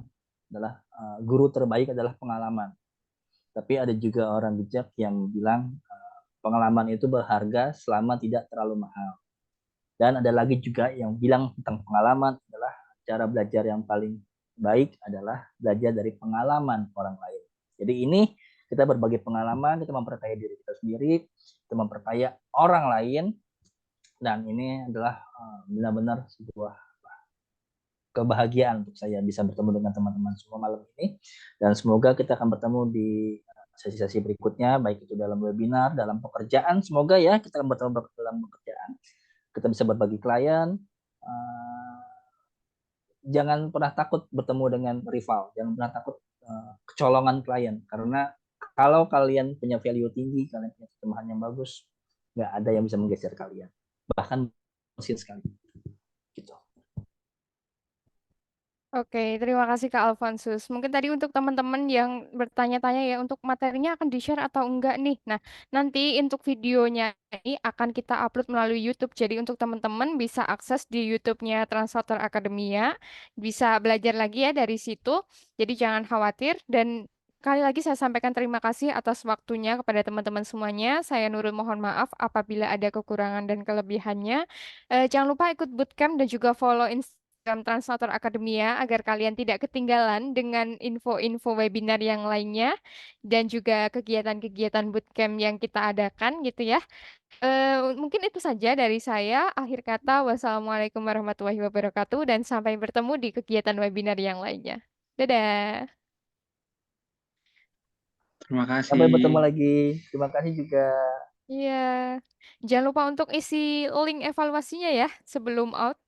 Speaker 1: adalah guru terbaik adalah pengalaman. Tapi ada juga orang bijak yang bilang pengalaman itu berharga selama tidak terlalu mahal. Dan ada lagi juga yang bilang tentang pengalaman adalah cara belajar yang paling baik adalah belajar dari pengalaman orang lain. Jadi ini kita berbagi pengalaman, kita memperkaya diri kita sendiri, kita memperkaya orang lain, dan ini adalah benar-benar sebuah kebahagiaan untuk saya bisa bertemu dengan teman-teman semua malam ini, dan semoga kita akan bertemu di sesi-sesi berikutnya, baik itu dalam webinar, dalam pekerjaan, semoga ya kita akan bertemu dalam pekerjaan, kita bisa berbagi klien. Jangan pernah takut bertemu dengan rival, jangan pernah takut kecolongan klien, karena kalau kalian punya value tinggi, kalian punya terjemahan yang bagus, nggak ada yang bisa menggeser kalian, bahkan mesin sekali. Gitu.
Speaker 2: Oke, terima kasih Kak Alfonsus. Mungkin tadi untuk teman-teman yang bertanya-tanya ya, untuk materinya akan di-share atau enggak nih. Nah, nanti untuk videonya ini akan kita upload melalui YouTube. Jadi untuk teman-teman bisa akses di YouTube-nya Translator Academia, bisa belajar lagi ya dari situ. Jadi jangan khawatir, dan kali lagi saya sampaikan terima kasih atas waktunya kepada teman-teman semuanya. Saya Nurul mohon maaf apabila ada kekurangan dan kelebihannya. Jangan lupa ikut bootcamp dan juga follow Instagram Translator Academia agar kalian tidak ketinggalan dengan info-info webinar yang lainnya dan juga kegiatan-kegiatan bootcamp yang kita adakan gitu ya. Mungkin itu saja dari saya. Akhir kata, wassalamualaikum warahmatullahi wabarakatuh dan sampai bertemu di kegiatan webinar yang lainnya. Dadah.
Speaker 5: Terima
Speaker 1: Sampai bertemu
Speaker 5: kasih.
Speaker 1: lagi. Terima kasih juga.
Speaker 2: Iya. Jangan lupa untuk isi link evaluasinya ya sebelum out.